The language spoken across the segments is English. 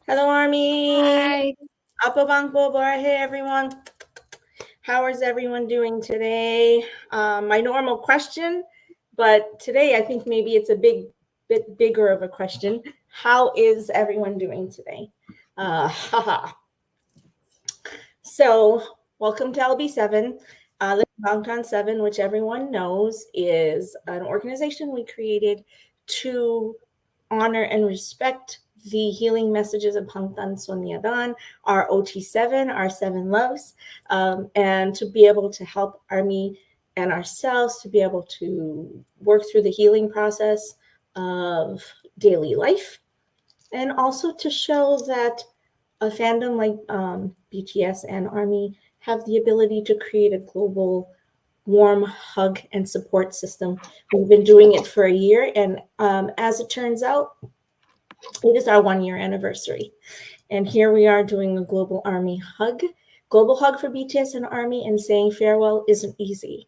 Hello, Army. Hi. Apo Bangpo Bora. Hey, everyone. How is everyone doing today? My normal question, but today I think maybe it's a bit bigger of a question. How is everyone doing today? Haha. So, welcome to LB7. The Bangtan 7, which everyone knows, is an organization we created to honor and respect the healing messages of Bangtan Sonyadan, our OT7, our seven loves, and to be able to help Army and ourselves to be able to work through the healing process of daily life, and also to show that a fandom like BTS and Army have the ability to create a global warm hug and support system. We've been doing it for a year, and as it turns out, it is our 1 year anniversary. And here we are doing a global hug for BTS and Army, and saying farewell isn't easy.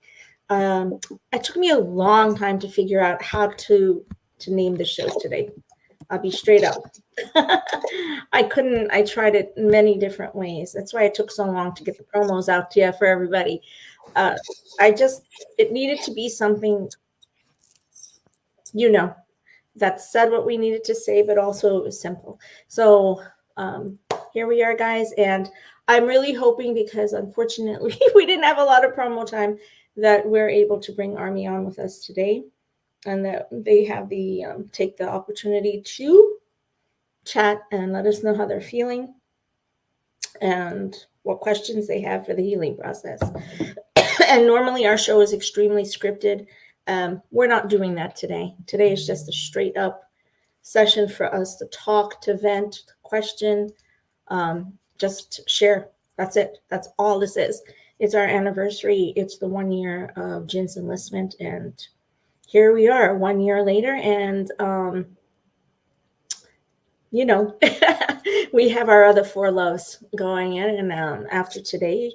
It took me a long time to figure out how to name the show today. I'll be straight up. I couldn't. I tried it many different ways. That's why it took so long to get the promos out to you for everybody. Uh, I just it needed to be something, you know, that said what we needed to say, but also it was simple. So um, here we are, guys, and I'm really hoping, because unfortunately we didn't have a lot of promo time, that we're able to bring Army on with us today, and that they have the take the opportunity to chat and let us know how they're feeling and what questions they have for the healing process. And normally our show is extremely scripted. We're not doing that today. Today is just a straight up session for us to talk, to vent, to question, just share. That's it. That's all this is. It's our anniversary. It's the 1 year of Jin's enlistment, and here we are 1 year later, and you know, we have our other four loves going in, and after today,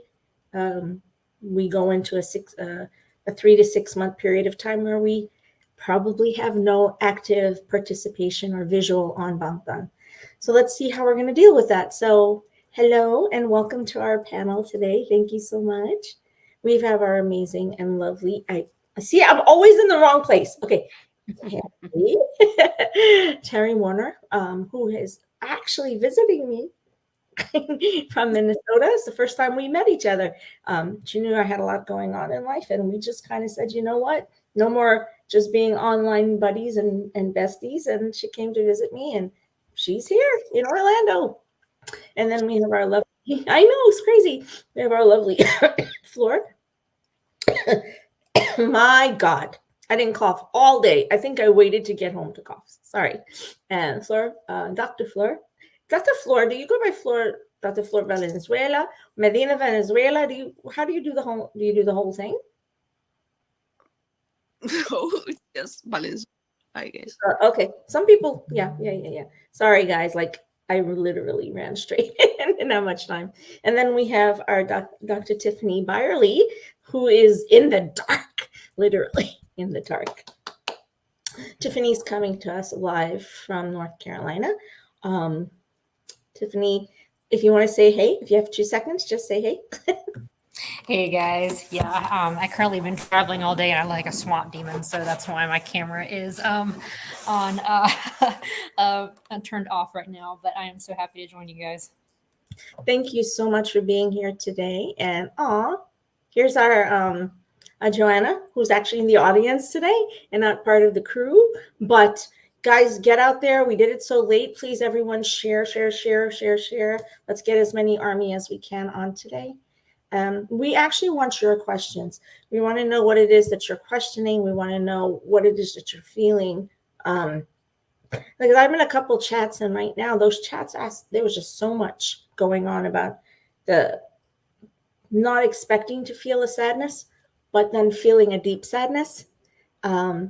um, we go into a 3 to 6 month period of time where we probably have no active participation or visual on Bangtan. So let's see how we're going to deal with that. So hello and welcome to our panel today. Thank you so much. We have our amazing and lovely. I see. I'm always in the wrong place. Okay, Terry, Terry Warner, who is actually visiting me from Minnesota. It's the first time we met each other. She knew I had a lot going on in life, and we just kind of said, you know what? No more just being online buddies and besties. And she came to visit me, and she's here in Orlando. And then we have our lovely, I know, it's crazy. We have our lovely Floor. My God, I didn't cough all day. I think I waited to get home to cough. Sorry. And Flor, Dr. Flor. Dr. Flor, do you go by Flor, Dr. Flor Valenzuela, Medina Venezuela? How do you do the whole thing? No, just balance, I guess. Okay. Some people, yeah. Sorry, guys. Like, I literally ran straight and didn't have much time. And then we have our Dr. Tiffany Byerly, who is in the dark, literally in the dark. Tiffany's coming to us live from North Carolina. Um, Tiffany, if you want to say hey, if you have 2 seconds, just say hey. Hey guys, yeah, I currently been traveling all day and I like a swamp demon, so that's why my camera is on turned off right now. But I am so happy to join you guys. Thank you so much for being here today. And here's our Joanna, who's actually in the audience today and not part of the crew. But guys, get out there. We did it so late. Please, everyone, share. Let's get as many Army as we can on today. We actually want your questions. We want to know what it is that you're questioning. We want to know what it is that you're feeling. Like, I'm in a couple chats, and right now those chats asked, there was just so much going on about the not expecting to feel a sadness, but then feeling a deep sadness,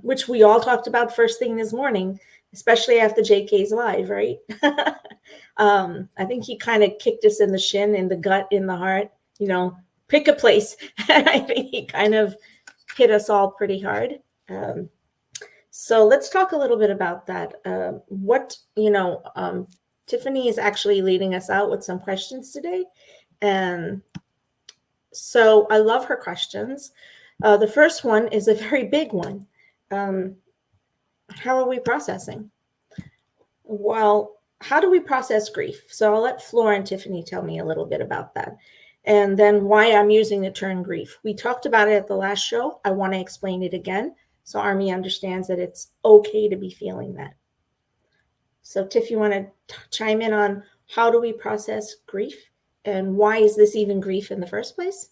which we all talked about first thing this morning, especially after JK's live, right? I think he kind of kicked us in the shin, in the gut, in the heart, pick a place. I think he kind of hit us all pretty hard. So let's talk a little bit about that. Tiffany is actually leading us out with some questions today. And so I love her questions. The first one is a very big one. How are we processing? Well, how do we process grief? So I'll let Flora and Tiffany tell me a little bit about that. And then why I'm using the term grief. We talked about it at the last show. I want to explain it again so Army understands that it's okay to be feeling that. So Tiff, you want to chime in on how do we process grief and why is this even grief in the first place?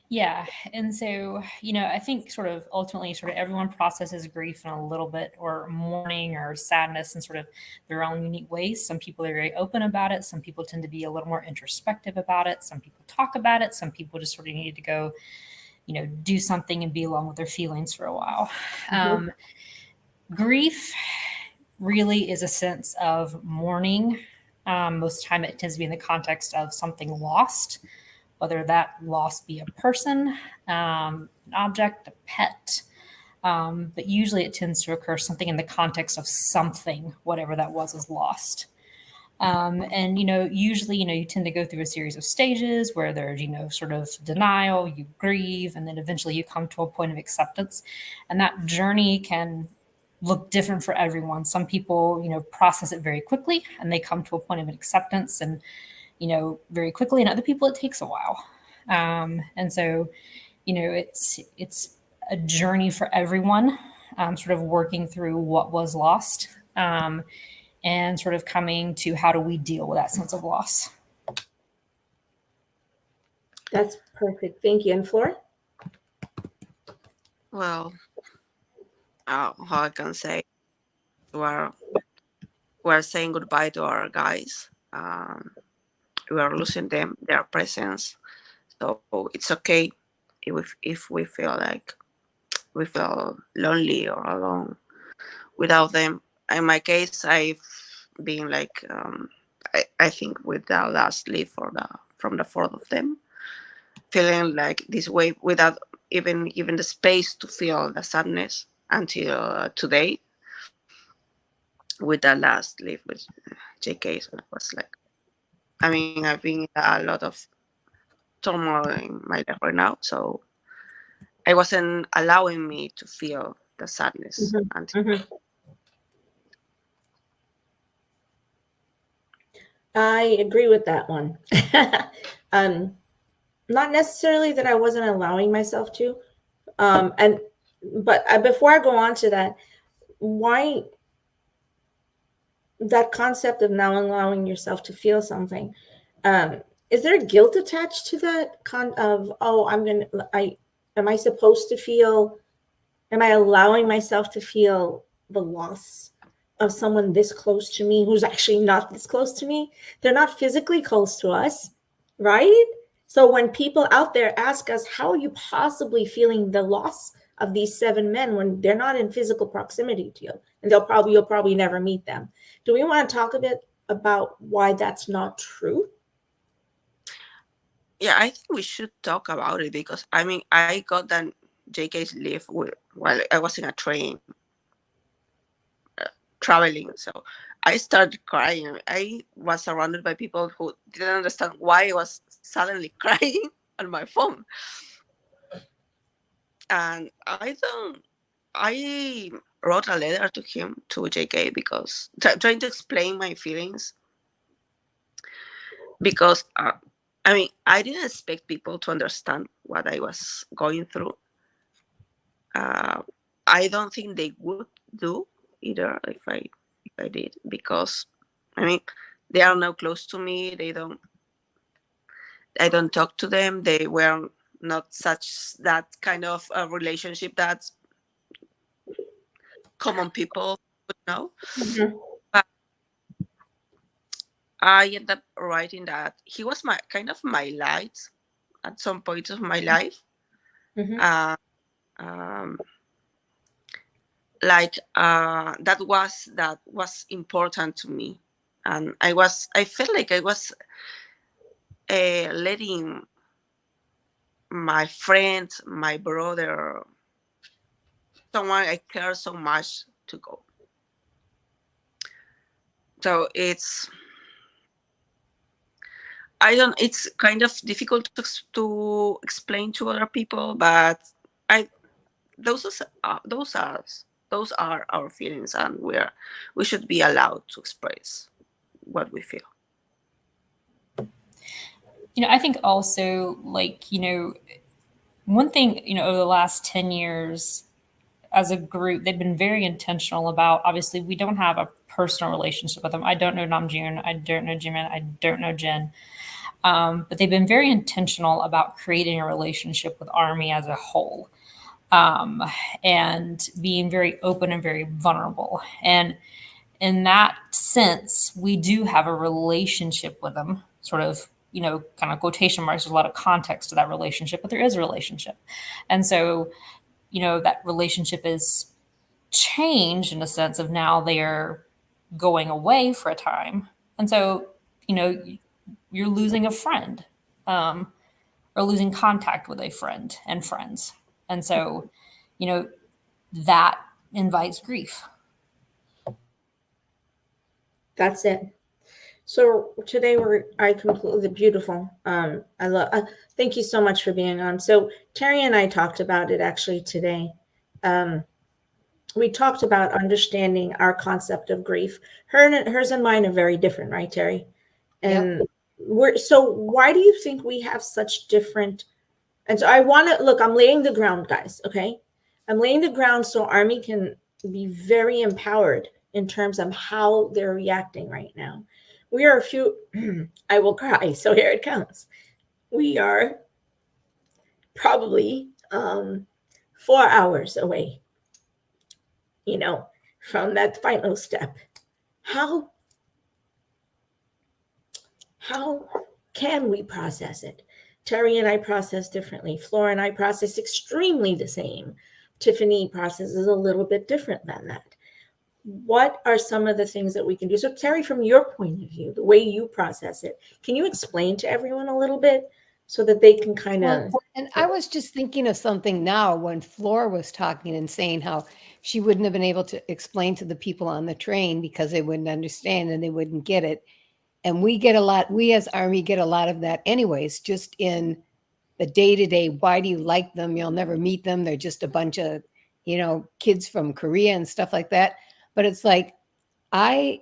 Yeah. And so, I think sort of ultimately sort of everyone processes grief in a little bit or mourning or sadness in sort of their own unique ways. Some people are very open about it. Some people tend to be a little more introspective about it. Some people talk about it. Some people just sort of need to go, do something and be alone with their feelings for a while. Mhm. Grief really is a sense of mourning. Most of the time it tends to be in the context of something lost, whether that loss be a person, an object, a pet. But usually it tends to occur something in the context of something, whatever that was, is lost. And usually you tend to go through a series of stages where there's sort of denial, you grieve, and then eventually you come to a point of acceptance. And that journey can look different for everyone. Some people process it very quickly and they come to a point of acceptance and very quickly, and other people it takes a while. And so it's a journey for everyone, sort of working through what was lost, and sort of coming to how do we deal with that sense of loss. That's perfect. Thank you. And Flora? Well, how I can say, we're saying goodbye to our guys. We are losing them, their presence. So it's okay if we feel like we feel lonely or alone without them. In my case, I've been like, I think with the last leave from the fourth of them, feeling like this way without even the space to feel the sadness until today. With the last leave with JK, so it was like, I mean, I've been in a lot of turmoil in my life right now, so I wasn't allowing me to feel the sadness until. I agree with that one. Not necessarily that I wasn't allowing myself to, but before I go on to that, why that concept of now allowing yourself to feel something? Is there guilt attached to that am I supposed to feel? Am I allowing myself to feel the loss of someone this close to me who's actually not this close to me? They're not physically close to us, right? So when people out there ask us, how are you possibly feeling the loss of these 7 men when they're not in physical proximity to you? And you'll probably never meet them. Do we want to talk a bit about why that's not true? Yeah, I think we should talk about it because I mean, I got that JK's leave while I was in a train traveling, so I started crying. I was surrounded by people who didn't understand why I was suddenly crying on my phone, and I wrote a letter to him, to JK, because trying to explain my feelings, because I mean, I didn't expect people to understand what I was going through. I don't think they would do either if I did, because I mean, they are now close to me. I don't talk to them. They were not such that kind of a relationship that common people would know. Mm-hmm. But I ended up writing that he was my kind of my light at some point of my life. Mm-hmm. Um, that was important to me, and I felt like I was letting my friend, my brother, someone I care so much to go. So I don't. It's kind of difficult to explain to other people, but I those those are our feelings, and we should be allowed to express what we feel. I think also, like, one thing, over the last 10 years as a group, they've been very intentional about, obviously, we don't have a personal relationship with them. I don't know Namjoon. I don't know Jimin. I don't know Jin. But they've been very intentional about creating a relationship with ARMY as a whole, and being very open and very vulnerable. And in that sense, we do have a relationship with them, sort of, kind of quotation marks. There's a lot of context to that relationship, but there is a relationship. And so, that relationship is changed in a sense of now they're going away for a time. And so, you're losing a friend, or losing contact with a friend and friends. And so, that invites grief. That's it. So today I completely beautiful. I love. Thank you so much for being on. So Terry and I talked about it actually today. We talked about understanding our concept of grief. Hers and mine are very different, right, Terry? And so why do you think we have such different? And so I want to look. I'm laying the ground, guys. Okay, I'm laying the ground so ARMY can be very empowered in terms of how they're reacting right now. We are a few, I will cry. So here it comes. We are probably 4 hours away, from that final step. How can we process it? Terry and I process differently. Flora and I process extremely the same. Tiffany processes a little bit different than that. What are some of the things that we can do? So Terry, from your point of view, the way you process it, can you explain to everyone a little bit so that they can kind of... And I was just thinking of something now when Flora was talking and saying how she wouldn't have been able to explain to the people on the train because they wouldn't understand and they wouldn't get it. And we as ARMY get a lot of that anyways, just in the day-to-day. Why do you like them? You'll never meet them. They're just a bunch of, kids from Korea and stuff like that. But it's like, I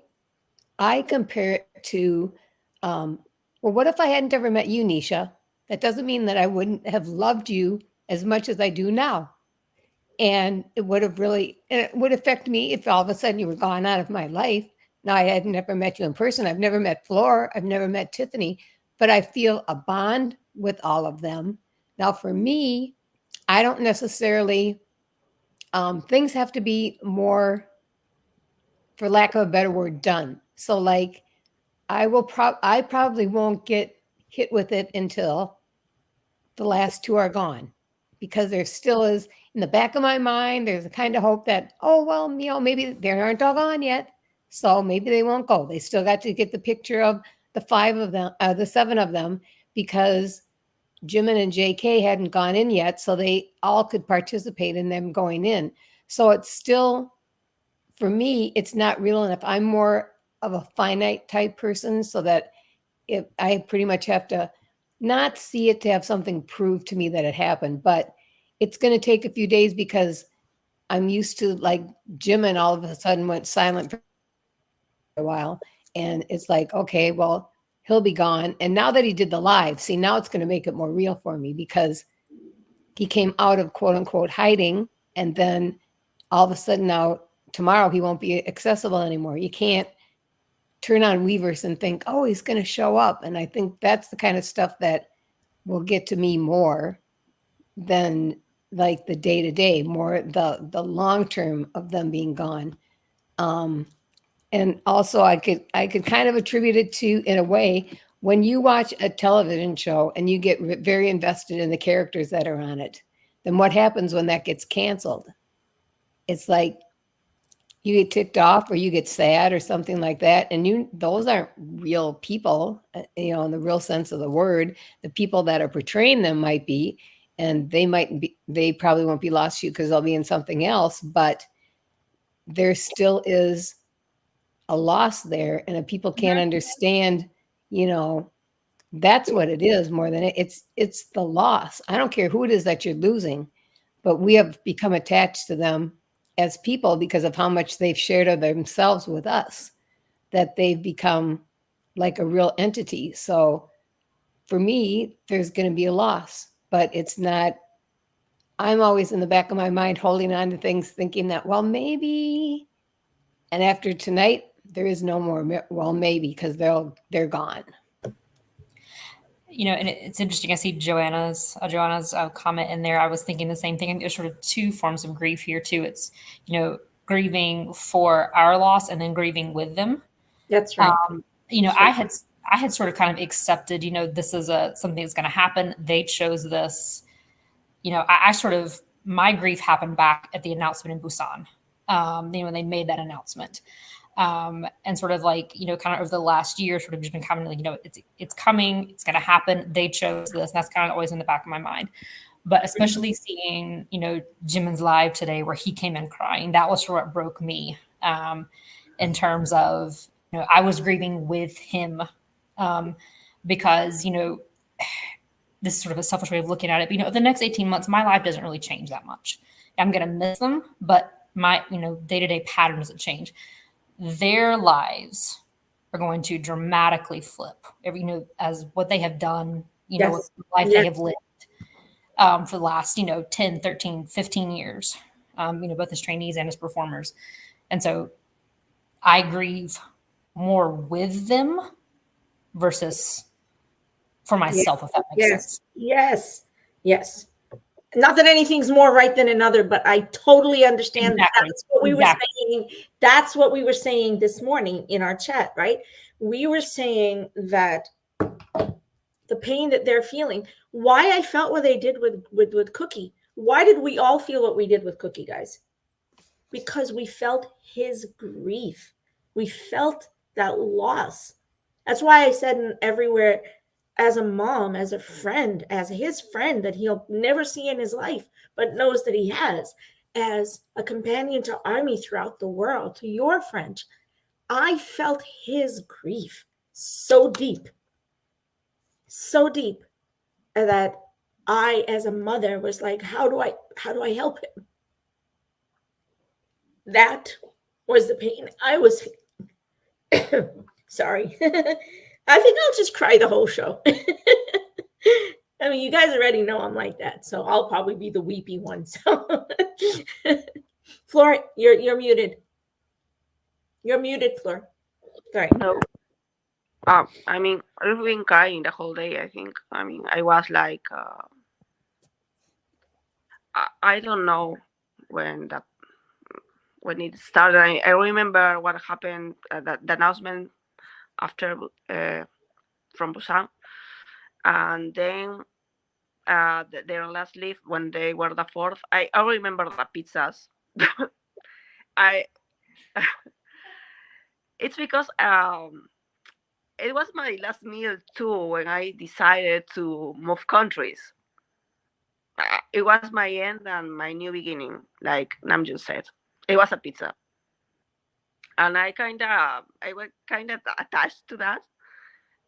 compare it to, well, what if I hadn't ever met you, Nisha? That doesn't mean that I wouldn't have loved you as much as I do now. And it would affect me if all of a sudden you were gone out of my life. Now, I had never met you in person. I've never met Flora. I've never met Tiffany, but I feel a bond with all of them. Now, for me, I don't necessarily, things have to be more, for lack of a better word, done. So like, I probably won't get hit with it until the last two are gone, because there still is in the back of my mind, there's a kind of hope that, oh, well, maybe they aren't all gone yet. So maybe they won't go. They still got to get the picture of the 5 of them, the 7 of them, because Jimin and JK hadn't gone in yet. So they all could participate in them going in. So it's still, for me, it's not real enough. I'm more of a finite type person, so that if I pretty much have to not see it to have something prove to me that it happened, but it's going to take a few days because I'm used to, like, Jimin all of a sudden went silent for a while, and it's like, okay, well, he'll be gone. And now that he did the live, see, now it's going to make it more real for me, because he came out of quote unquote hiding, and then all of a sudden now tomorrow he won't be accessible anymore. You can't turn on Weverse and think, oh, he's going to show up. And I think that's the kind of stuff that will get to me more than like the day-to-day, more the long-term of them being gone. And also I could kind of attribute it to, in a way, when you watch a television show and you get very invested in the characters that are on it, then what happens when that gets canceled? It's like you get ticked off or you get sad or something like that. And those aren't real people, in the real sense of the word. The people that are portraying them might be, and they probably won't be lost to you because they'll be in something else, but there still is a loss there, and if people can't understand, you know, that's what it is more than it's the loss. I don't care who it is that you're losing, but we have become attached to them as people because of how much they've shared of themselves with us, that they've become like a real entity. So for me, there's going to be a loss, but it's not. I'm always in the back of my mind holding on to things, thinking that, well, maybe. And after tonight, there is no more, well, maybe, because they're gone. You know, and it's interesting. I see Joanna's comment in there. I was thinking the same thing. And there's sort of two forms of grief here too. It's, you know, grieving for our loss and then grieving with them. That's right. You know, I had sort of kind of accepted, you know, this is something that's going to happen. They chose this. You know, I sort of, my grief happened back at the announcement in Busan. You know, when they made that announcement. And sort of like, you know, kind of over the last year, sort of just been coming, like, you know, it's coming, it's going to happen. They chose this. And that's kind of always in the back of my mind. But especially seeing, you know, Jimin's live today where he came in crying, that was sort of what broke me in terms of, you know, I was grieving with him because, you know, this is sort of a selfish way of looking at it. But, you know, the next 18 months, my life doesn't really change that much. I'm going to miss them, but my, you know, day-to-day pattern doesn't change. Their lives are going to dramatically flip, you know, as what they have done, you know, Yes. the life Yes. they have lived for the last, you know, 10, 13, 15 years, you know, both as trainees and as performers. And so I grieve more with them versus for myself, if that makes sense. Yes. Not that anything's more right than another, but I totally understand. Exactly. That's what we were saying. That's what we were saying this morning in our chat, right? We were saying that the pain that they're feeling, why I felt what they did with Cookie. Why did we all feel what we did with Cookie, guys? Because we felt his grief. We felt that loss. That's why I said everywhere, as a mom, as a friend, as his friend that he'll never see in his life, but knows that he has, as a companion to Army throughout the world, to your friend, I felt his grief so deep that I, as a mother, was like, how do I help him? That was the pain I was sorry. I think I'll just cry the whole show. I mean, you guys already know I'm like that, so I'll probably be the weepy one. So, Flor, you're muted. You're muted, Flor. Sorry. No. I mean, I've been crying the whole day, I think. I mean, I was like, I don't know when that when it started. I remember what happened, the announcement after from Busan, and then their last lift when they were the fourth. I remember the pizzas. I it's because it was my last meal too when I decided to move countries. It was my end and my new beginning, like Namjoon said. It was a pizza, and I was kind of attached to that,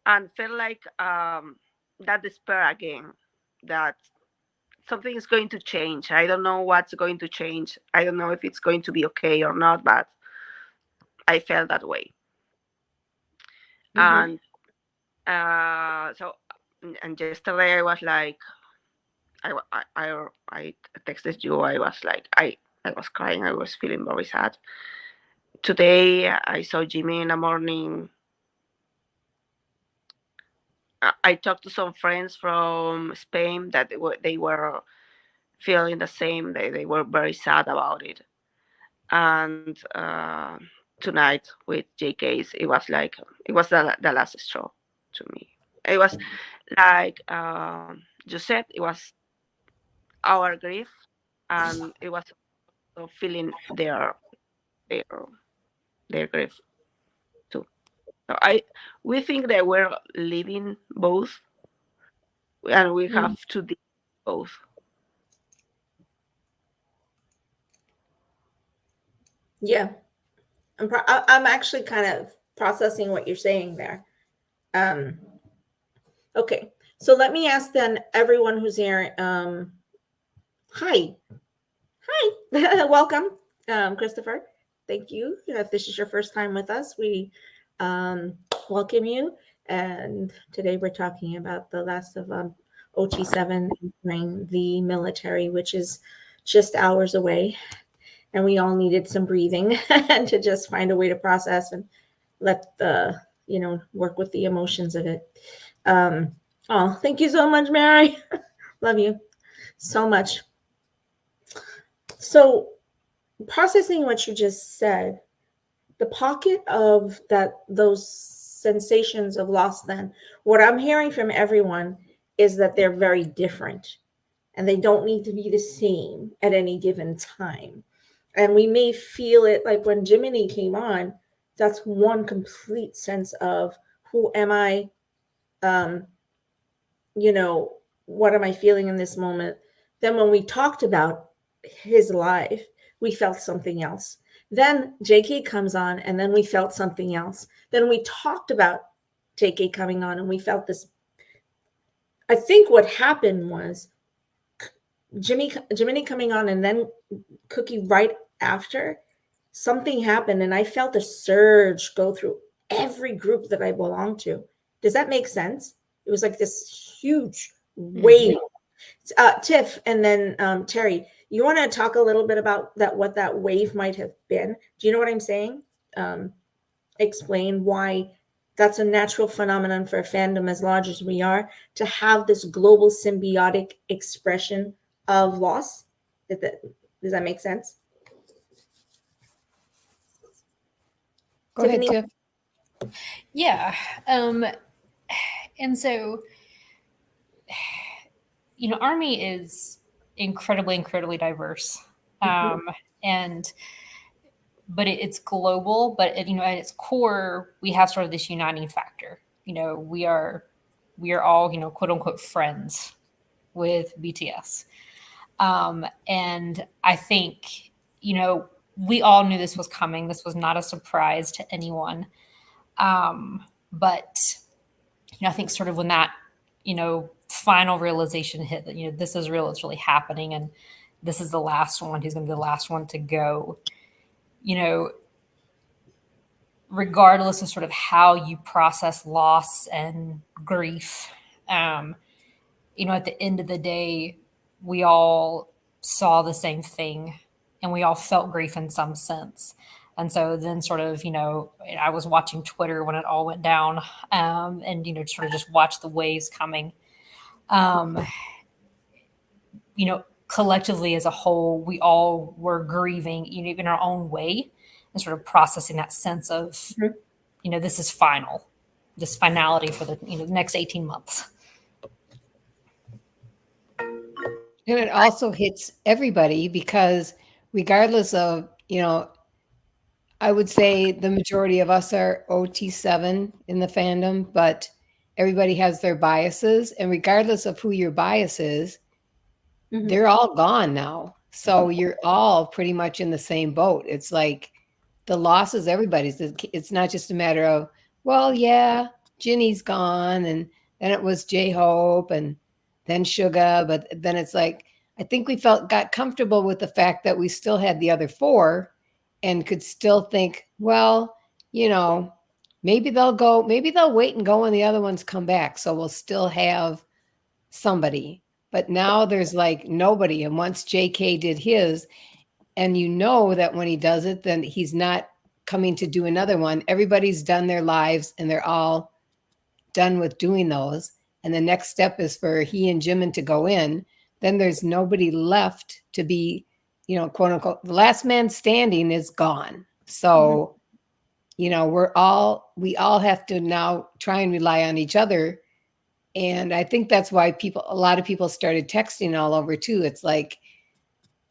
and felt like that despair again, that something is going to change. I don't know what's going to change. I don't know if it's going to be okay or not, but I felt that way. Mhm. And so, and yesterday I was like, I texted you. I was like, I was crying. I was feeling very sad. Today I saw Jimmy in the morning. I talked to some friends from Spain that they were feeling the same. They were very sad about it. And tonight with JK's, it was like it was the last straw to me. It was like you said, it was our grief, and it was also feeling their their grief too. So we think that we're living both, and we Mm. have to deal with both. Yeah. I'm actually kind of processing what you're saying there. Okay, so let me ask then everyone who's here. Hi, welcome, Christopher. Thank you. If this is your first time with us, we welcome you. And today we're talking about the last of OT7 entering the military, which is just hours away. And we all needed some breathing and to just find a way to process and let the, work with the emotions of it. Oh, thank you so much, Mary. Love you so much. So, processing what you just said, the pocket of those sensations of loss, then what I'm hearing from everyone is that they're very different and they don't need to be the same at any given time. And we may feel it like when Jiminy came on, that's one complete sense of who am I? What am I feeling in this moment? Then when we talked about his life, we felt something else. Then JK comes on, and then we felt something else. Then we talked about JK coming on, and we felt this. I think what happened was Jiminy coming on, and then Cookie right after. Something happened, and I felt a surge go through every group that I belong to. Does that make sense? It was like this huge wave. Tiff, and then Terry, you want to talk a little bit about that, what that wave might have been? Do you know what I'm saying? Explain why that's a natural phenomenon for a fandom as large as we are to have this global symbiotic expression of loss. Does that make sense? Go ahead, Tiff. Yeah. And so, Army is incredibly diverse. But it's global, but at its core, we have sort of this uniting factor. We are all, quote unquote, friends with BTS. And I think, we all knew this was coming. This was not a surprise to anyone. But, I think sort of when that, final realization hit that, this is real, it's really happening. And this is the last one. He's going to be the last one to go. Regardless of sort of how you process loss and grief, at the end of the day, we all saw the same thing and we all felt grief in some sense. And so then sort of, I was watching Twitter when it all went down, and, sort of just watch the waves coming. Collectively as a whole, we all were grieving, in our own way, and sort of processing that sense of, this is final, this finality for the next 18 months. And it also hits everybody because regardless of, I would say the majority of us are OT7 in the fandom, but everybody has their biases. And regardless of who your bias is, they're all gone now. So you're all pretty much in the same boat. It's like the loss is everybody's. It's not just a matter of, well, yeah, Ginny's gone, and then it was J-Hope, and then Suga. But then it's like, I think we got comfortable with the fact that we still had the other four and could still think, well, maybe they'll wait and go when the other ones come back. So we'll still have somebody. But now there's like nobody. And once JK did his, and that when he does it, then he's not coming to do another one. Everybody's done their lives and they're all done with doing those. And the next step is for he and Jimin to go in. Then there's nobody left to be, quote unquote, the last man standing is gone. So, we all have to now try and rely on each other. And I think that's why a lot of people started texting all over too. It's like,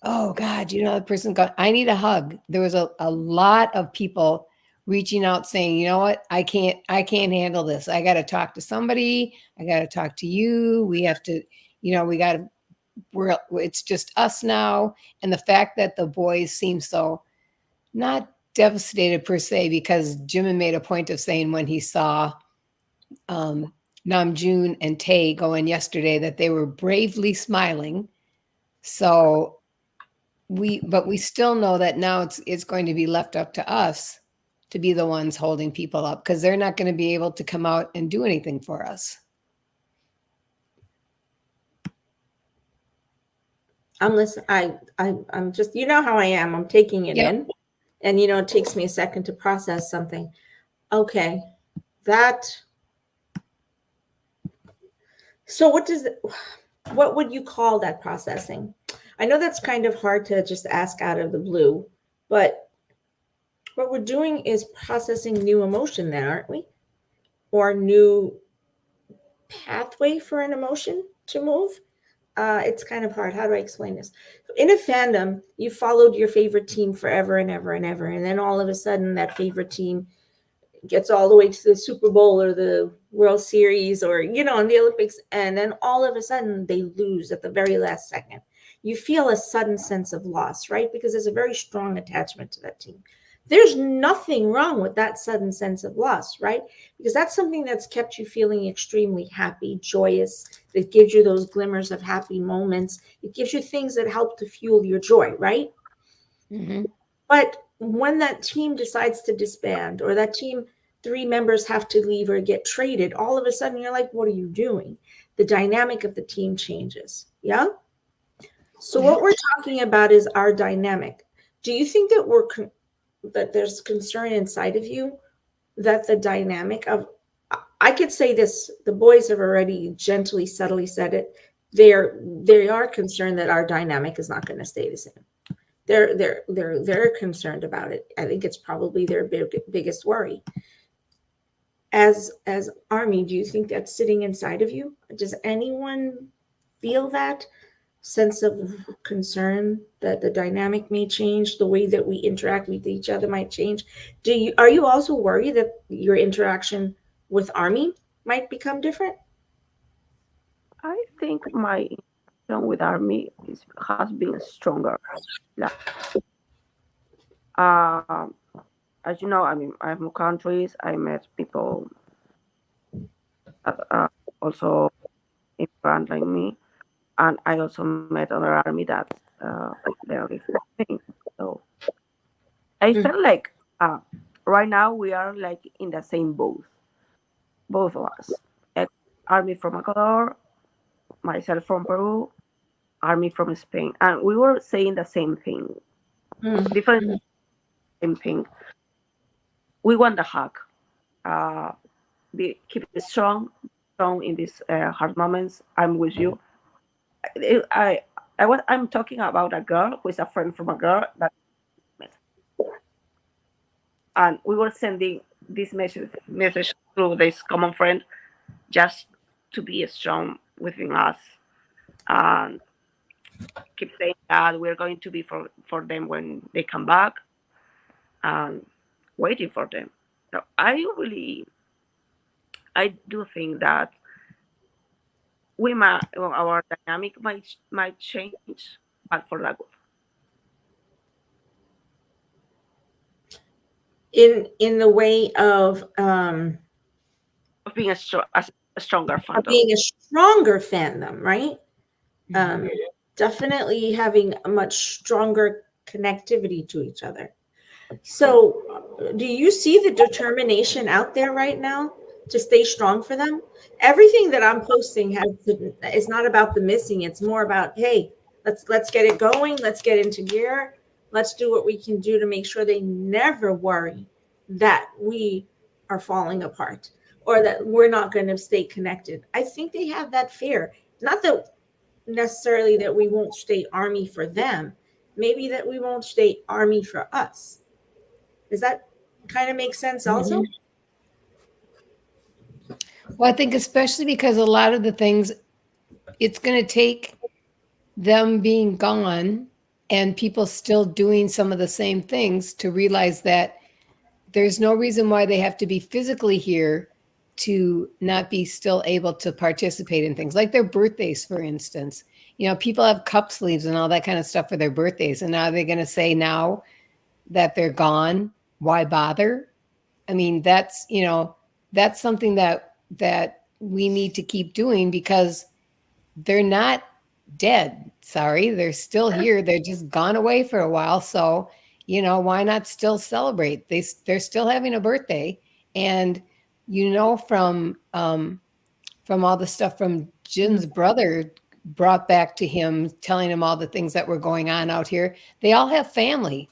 oh God, the person got, I need a hug. There was a lot of people reaching out saying, you know what, I can't handle this. I got to talk to somebody. I got to talk to you. We have to, it's just us now. And the fact that the boys seem so not devastated per se, because Jimin made a point of saying when he saw Namjoon and Tae go in yesterday that they were bravely smiling. So but we still know that now it's going to be left up to us to be the ones holding people up, because they're not going to be able to come out and do anything for us. I'm listening. I'm just, you know how I am. I'm taking it in, and it takes me a second to process something. Okay, so what would you call that processing? I know that's kind of hard to just ask out of the blue, but what we're doing is processing new emotion then, aren't we? Or new pathway for an emotion to move. It's kind of hard. How do I explain this? In a fandom, you followed your favorite team forever and ever and ever, and then all of a sudden that favorite team gets all the way to the Super Bowl or the World Series or, in the Olympics, and then all of a sudden they lose at the very last second. You feel a sudden sense of loss, right? Because there's a very strong attachment to that team. There's nothing wrong with that sudden sense of loss, right? Because that's something that's kept you feeling extremely happy, joyous. It gives you those glimmers of happy moments. It gives you things that help to fuel your joy, right? Mm-hmm. But when that team decides to disband, or that team, 3 members have to leave or get traded, all of a sudden you're like, what are you doing? The dynamic of the team changes. Yeah. So what we're talking about is our dynamic. Do you think that that there's concern inside of you that the dynamic of, I could say this, the boys have already gently, subtly said it. They are concerned that our dynamic is not going to stay the same. They're concerned about it. I think it's probably their biggest worry. As Army, do you think that's sitting inside of you? Does anyone feel that sense of concern that the dynamic may change, the way that we interact with each other might change? Are you also worried that your interaction with Army might become different? I think my interaction with Army has been stronger. Like, as you know, I mean, I moved countries. I met people that also immigrant like me, and I also met other Army that they're different. So I felt like right now we are like in the same boat, both of us. Like, Army from Ecuador, myself from Peru, Army from Spain, and we were saying the same thing, different same thing. We want the hug. Keep it strong in these hard moments. I'm with you. I'm talking about a girl who is a friend from a girl that, and we were sending this message through this common friend, just to be strong within us and keep saying that we're going to be for them when they come back and waiting for them. So I do think that our dynamic might change, but for the good. In the way of Being a stronger fandom. being a stronger fandom, right? Definitely having a much stronger connectivity to each other. So, do you see the determination out there right now to stay strong for them? Everything that I'm posting is not about the missing. It's more about, hey, let's get it going. Let's get into gear. Let's do what we can do to make sure they never worry that we are falling apart or that we're not going to stay connected. I think they have that fear. Not that necessarily that we won't stay Army for them, maybe that we won't stay Army for us. Does that kind of make sense also? Well, I think especially because a lot of the things, it's going to take them being gone and people still doing some of the same things to realize that there's no reason why they have to be physically here to not be still able to participate in things like their birthdays, for instance. People have cup sleeves and all that kind of stuff for their birthdays. And now they're going to say now that they're gone why bother? I mean, that's, that's something that we need to keep doing because they're not dead. Sorry, they're still here. They're just gone away for a while. So, why not still celebrate? They're still having a birthday, and from all the stuff from Jin's brother brought back to him, telling him all the things that were going on out here. They all have family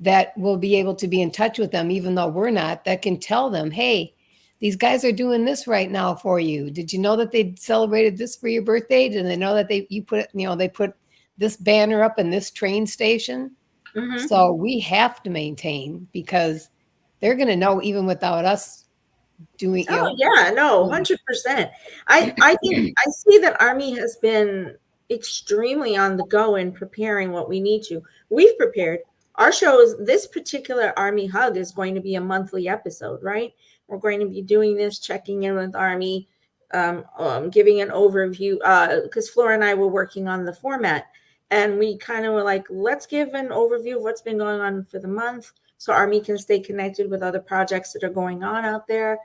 that will be able to be in touch with them, even though we're not, that can tell them, hey, these guys are doing this right now for you. Did you know that they celebrated this for your birthday? Did they know that they put this banner up in this train station? Mhm. So we have to maintain because they're going to know even without us doing. Oh yeah, no, 100%. I think I see that Army has been extremely on the go in preparing what we need to. We've prepared. Our show is this particular Army hug is going to be a monthly episode, right? We're going to be doing this, checking in with Army, giving an overview. Because Flora and I were working on the format, and we kind of were like, let's give an overview of what's been going on for the month, so Army can stay connected with other projects that are going on out there.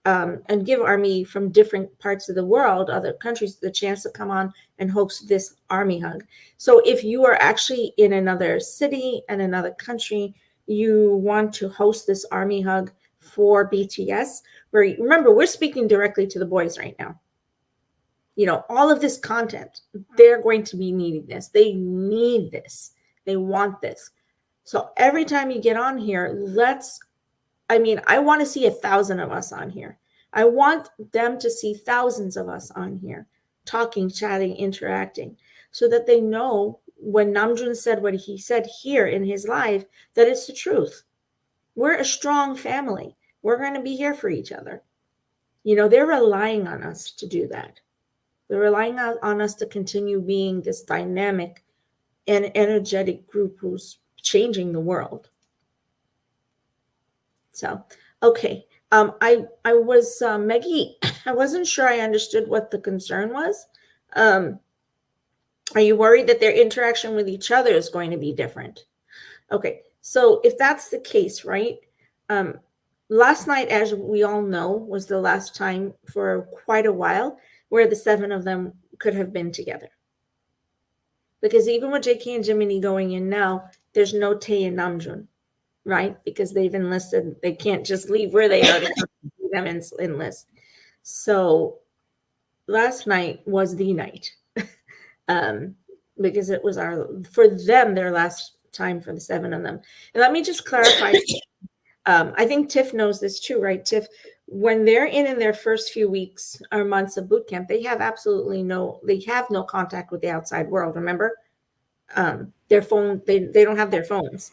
And give Army from different parts of the world, other countries, the chance to come on and host this Army hug. So if you are actually in another city and another country, you want to host this Army hug for BTS, where remember, we're speaking directly to the boys right now. All of this content, they're going to be needing this. They need this. They want this. So every time you get on here, I want to see 1,000 of us on here. I want them to see thousands of us on here, talking, chatting, interacting, so that they know when Namjoon said what he said here in his live, that it's the truth. We're a strong family. We're going to be here for each other. They're relying on us to do that. They're relying on us to continue being this dynamic and energetic group who's changing the world. So, okay. I was Maggie. I wasn't sure I understood what the concern was. Are you worried that their interaction with each other is going to be different? Okay. So if that's the case, right? Last night, as we all know, was the last time for quite a while where the 7 of them could have been together. Because even with JK and Jiminy going in now, there's no Tae and Namjoon. Right? Because they've enlisted. They can't just leave where they are to see them enlist. So last night was the night. Because it was for them, their last time for the 7 of them. And let me just clarify. I think Tiff knows this too, right, Tiff? When they're in their first few weeks or months of boot camp, they have no contact with the outside world, remember? Their phone, they don't have their phones.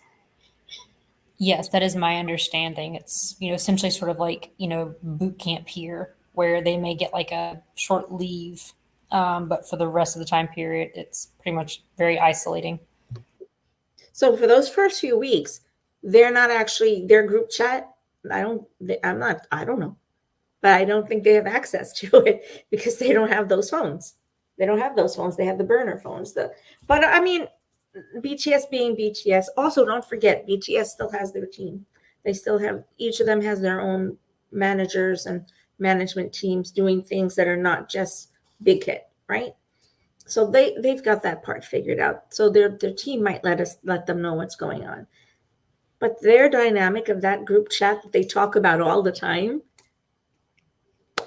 Yes, that is my understanding. It's, essentially sort of like, boot camp here, where they may get like a short leave, but for the rest of the time period, it's pretty much very isolating. So for those first few weeks, they're not actually their group chat. I don't know, but I don't think they have access to it because they don't have those phones. They don't have those phones. They have the burner phones. But I mean, BTS being BTS. Also, don't forget, BTS still has their team. They still have, each of them has their own managers and management teams doing things that are not just Big Hit, right? So they've got that part figured out. So their team might let them know what's going on. But their dynamic of that group chat that they talk about all the time,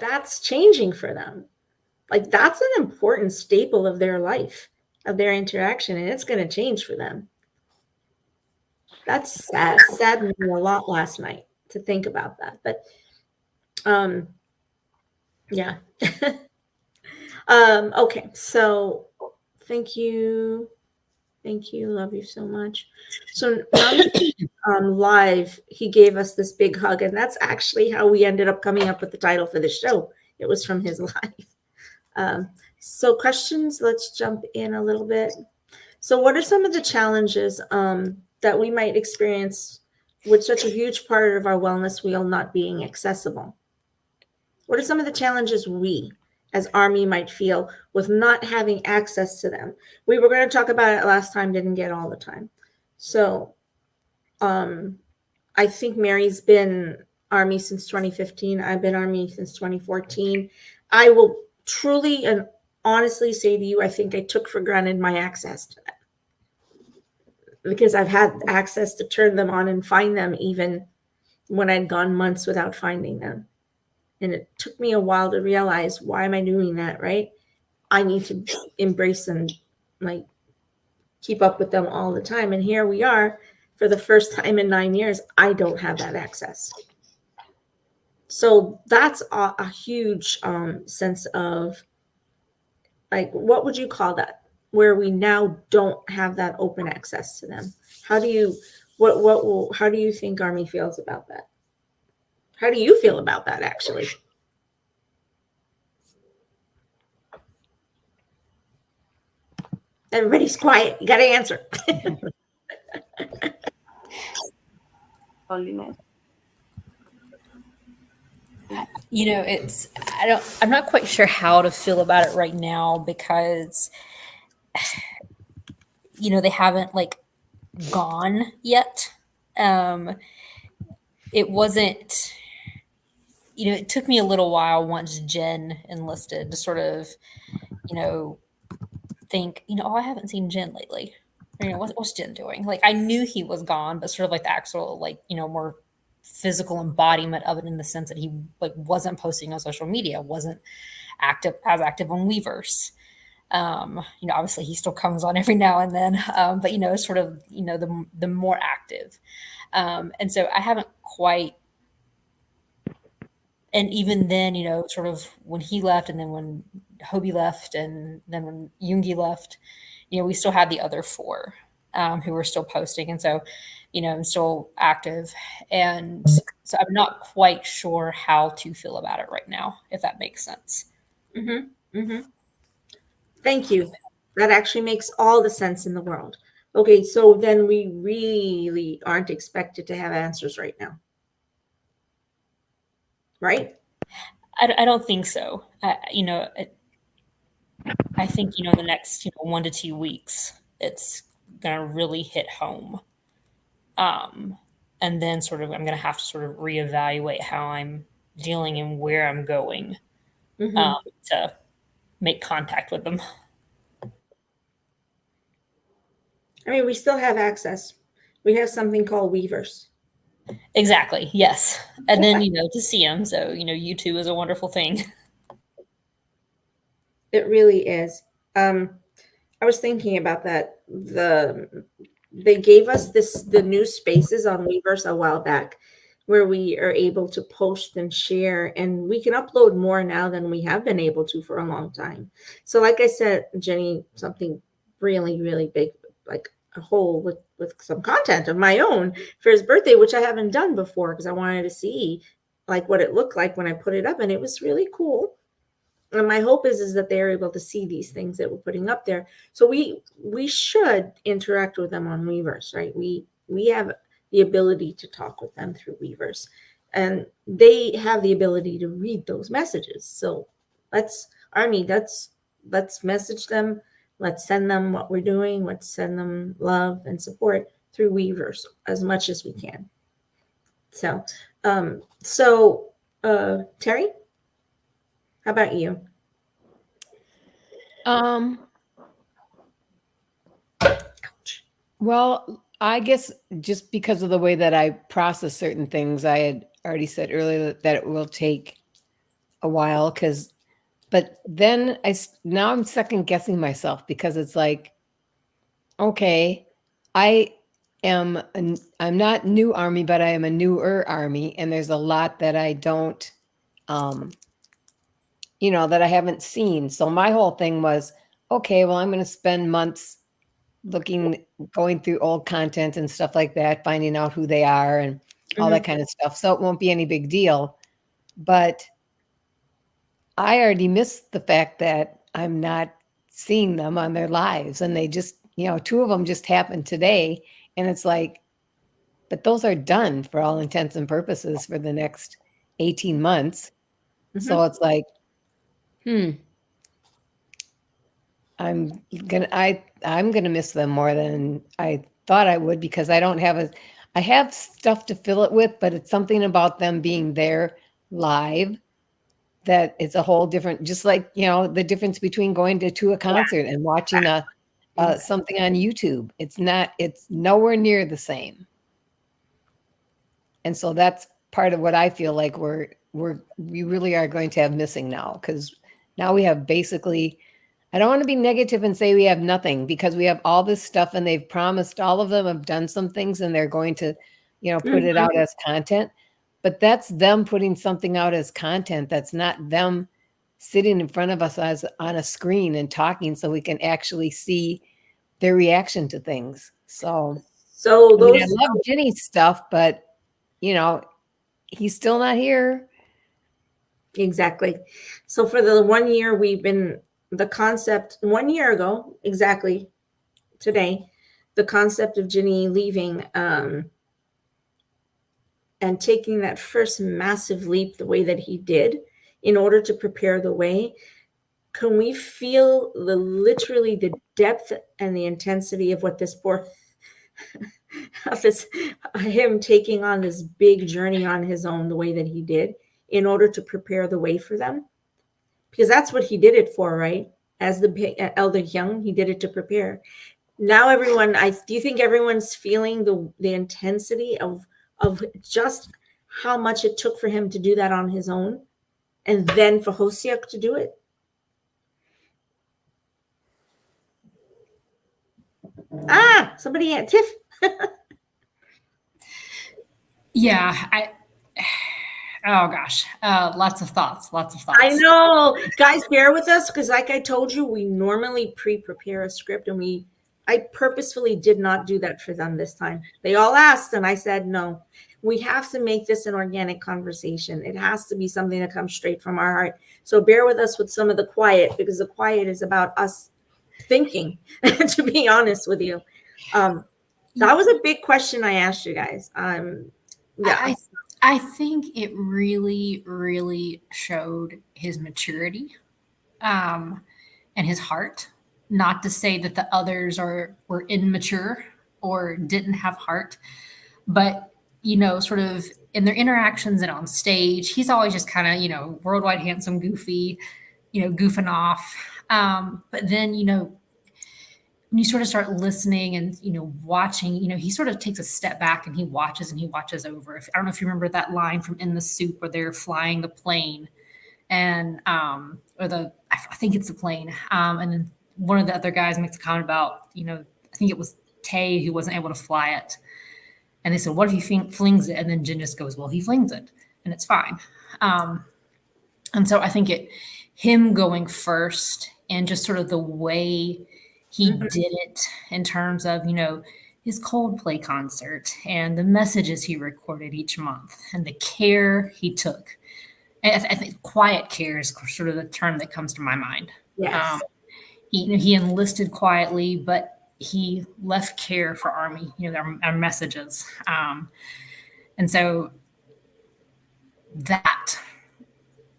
that's changing for them. Like, that's an important staple of their life, of their interaction, and it's going to change for them. That's sad. Saddened me a lot last night to think about that. But yeah. Okay, so thank you. Love you so much. So live, he gave us this big hug, and that's actually how we ended up coming up with the title for the show. It was from his live. So questions, let's jump in a little bit. So what are some of the challenges that we might experience with such a huge part of our wellness wheel not being accessible? What are some of the challenges we as Army might feel with not having access to them? We were going to talk about it last time, didn't get all the time. So I think Mary's been Army since 2015. I've been Army since 2014. I will truly and honestly say to you, I think I took for granted my access to them because I've had access to turn them on and find them even when I'd gone months without finding them. And it took me a while to realize, why am I doing that, right? I need to embrace them, like keep up with them all the time. And here we are, for the first time in 9 years, I don't have that access. So that's a huge sense of, like, what would you call that? Where we now don't have that open access to them. How do you, how do you think Army feels about that? How do you feel about that, actually? Everybody's quiet. You got to answer. Loneliness. You know, I'm not quite sure how to feel about it right now because, you know, they haven't like gone yet. It wasn't, you know, it took me a little while once Jen enlisted to sort of, you know, think, you know, oh, I haven't seen Jen lately. Or, you know, what's Jen doing? Like, I knew he was gone, but sort of like the actual, like, you know, more physical embodiment of it in the sense that he like wasn't posting on social media, wasn't active on Weverse. You know, obviously he still comes on every now and then, but you know, sort of, you know, the more active. And so I haven't quite, and even then, you know, sort of when he left and then when Hobie left and then when Yoongi left, you know, we still had the other four who were still posting. And so, you know, I'm still active. And so I'm not quite sure how to feel about it right now, if that makes sense. Mm-hmm. Mm-hmm. Thank you. That actually makes all the sense in the world. Okay, so then we really aren't expected to have answers right now. Right? I don't think so. You know, I think, you know, the next, you know, 1 to 2 weeks, it's going to really hit home. And then sort of, I'm going to have to sort of reevaluate how I'm dealing and where I'm going to make contact with them. I mean, we still have access. We have something called Weverse. Exactly. Yes. And then, you know, to see them. So, you know, YouTube is a wonderful thing. It really is. I was thinking about that. They gave us the new spaces on Weverse a while back, where we are able to post and share, and we can upload more now than we have been able to for a long time. So, like I said, Jenny, something really, really big, like a hole with some content of my own for his birthday, which I haven't done before because I wanted to see like what it looked like when I put it up, and it was really cool. And my hope is that they're able to see these things that we're putting up there. So we should interact with them on Weverse, right? We have the ability to talk with them through Weverse, and they have the ability to read those messages. So let's message them. Let's send them what we're doing. Let's send them love and support through Weverse as much as we can. So, Terry, how about you? Well, I guess just because of the way that I process certain things, I had already said earlier that it will take a while but then now I'm second guessing myself because it's like, okay, I'm not new Army, but I am a newer Army, and there's a lot that I don't, you know, that I haven't seen. So my whole thing was, okay, well, I'm going to spend months going through old content and stuff like that, finding out who they are and all that kind of stuff. So it won't be any big deal. But I already missed the fact that I'm not seeing them on their lives. And they just, you know, 2 of them just happened today. And it's like, but those are done for all intents and purposes for the next 18 months. So it's like, I'm gonna miss them more than I thought I would because I don't have I have stuff to fill it with, but it's something about them being there live that it's a whole different, just like, you know, the difference between going to a concert and watching something on YouTube. It's nowhere near the same. And so that's part of what I feel like we really are going to have missing now, because now we have basically, I don't want to be negative and say we have nothing, because we have all this stuff and they've promised, all of them have done some things and they're going to, you know, put it out as content. But that's them putting something out as content. That's not them sitting in front of us as on a screen and talking so we can actually see their reaction to things. So So I mean, I those love Ginny's stuff, but you know, he's still not here. exactly. So for the 1 year we've been the concept 1 year ago exactly today, the concept of Ginny leaving and taking that first massive leap the way that he did in order to prepare the way. Can we feel literally the depth and the intensity of what this poor of this him taking on this big journey on his own the way that he did in order to prepare the way for them? Because that's what he did it for, right? As the elder young, he did it to prepare. Now everyone, do you think everyone's feeling the intensity of just how much it took for him to do that on his own, and then for Hosiak to do it? Somebody had Tiff. Yeah, oh gosh, lots of thoughts. I know, guys, bear with us, because like I told you, we normally pre-prepare a script, and I purposefully did not do that for them this time. They all asked, and I said no. We have to make this an organic conversation. It has to be something that comes straight from our heart. So bear with us with some of the quiet, because the quiet is about us thinking, to be honest with you. That was a big question I asked you guys. Yeah. I think it really, really showed his maturity and his heart. Not to say that the others were immature or didn't have heart, but you know, sort of in their interactions and on stage, he's always just kind of, you know, worldwide handsome, goofy, you know, goofing off. But then, you know, when you sort of start listening and, you know, watching, you know, he sort of takes a step back and he watches over. I don't know if you remember that line from In the Soup where they're flying the plane and, I think it's the plane. And then one of the other guys makes a comment about, you know, I think it was Tay who wasn't able to fly it. And they said, what if he flings it? And then Jin just goes, well, he flings it and it's fine. And so I think him going first and just sort of the way he did it in terms of, you know, his Coldplay concert and the messages he recorded each month and the care he took. And I think quiet care is sort of the term that comes to my mind. Yes. He enlisted quietly, but he left care for Army, you know, our messages. And so that,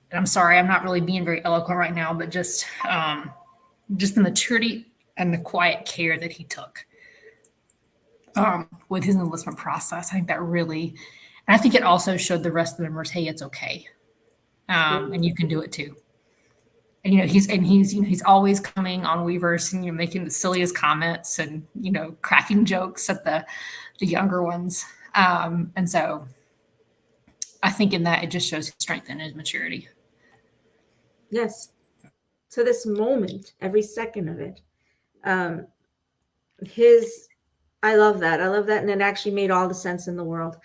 and I'm sorry, I'm not really being very eloquent right now, but just the maturity and the quiet care that he took with his enlistment process. I think that really, and I think it also showed the rest of the members, hey, it's okay. And you can do it too. And, you know, he's always coming on Weverse and, you know, making the silliest comments and, you know, cracking jokes at the younger ones. And so I think in that, it just shows his strength and his maturity. Yes. To this moment, every second of it. I love that. And it actually made all the sense in the world.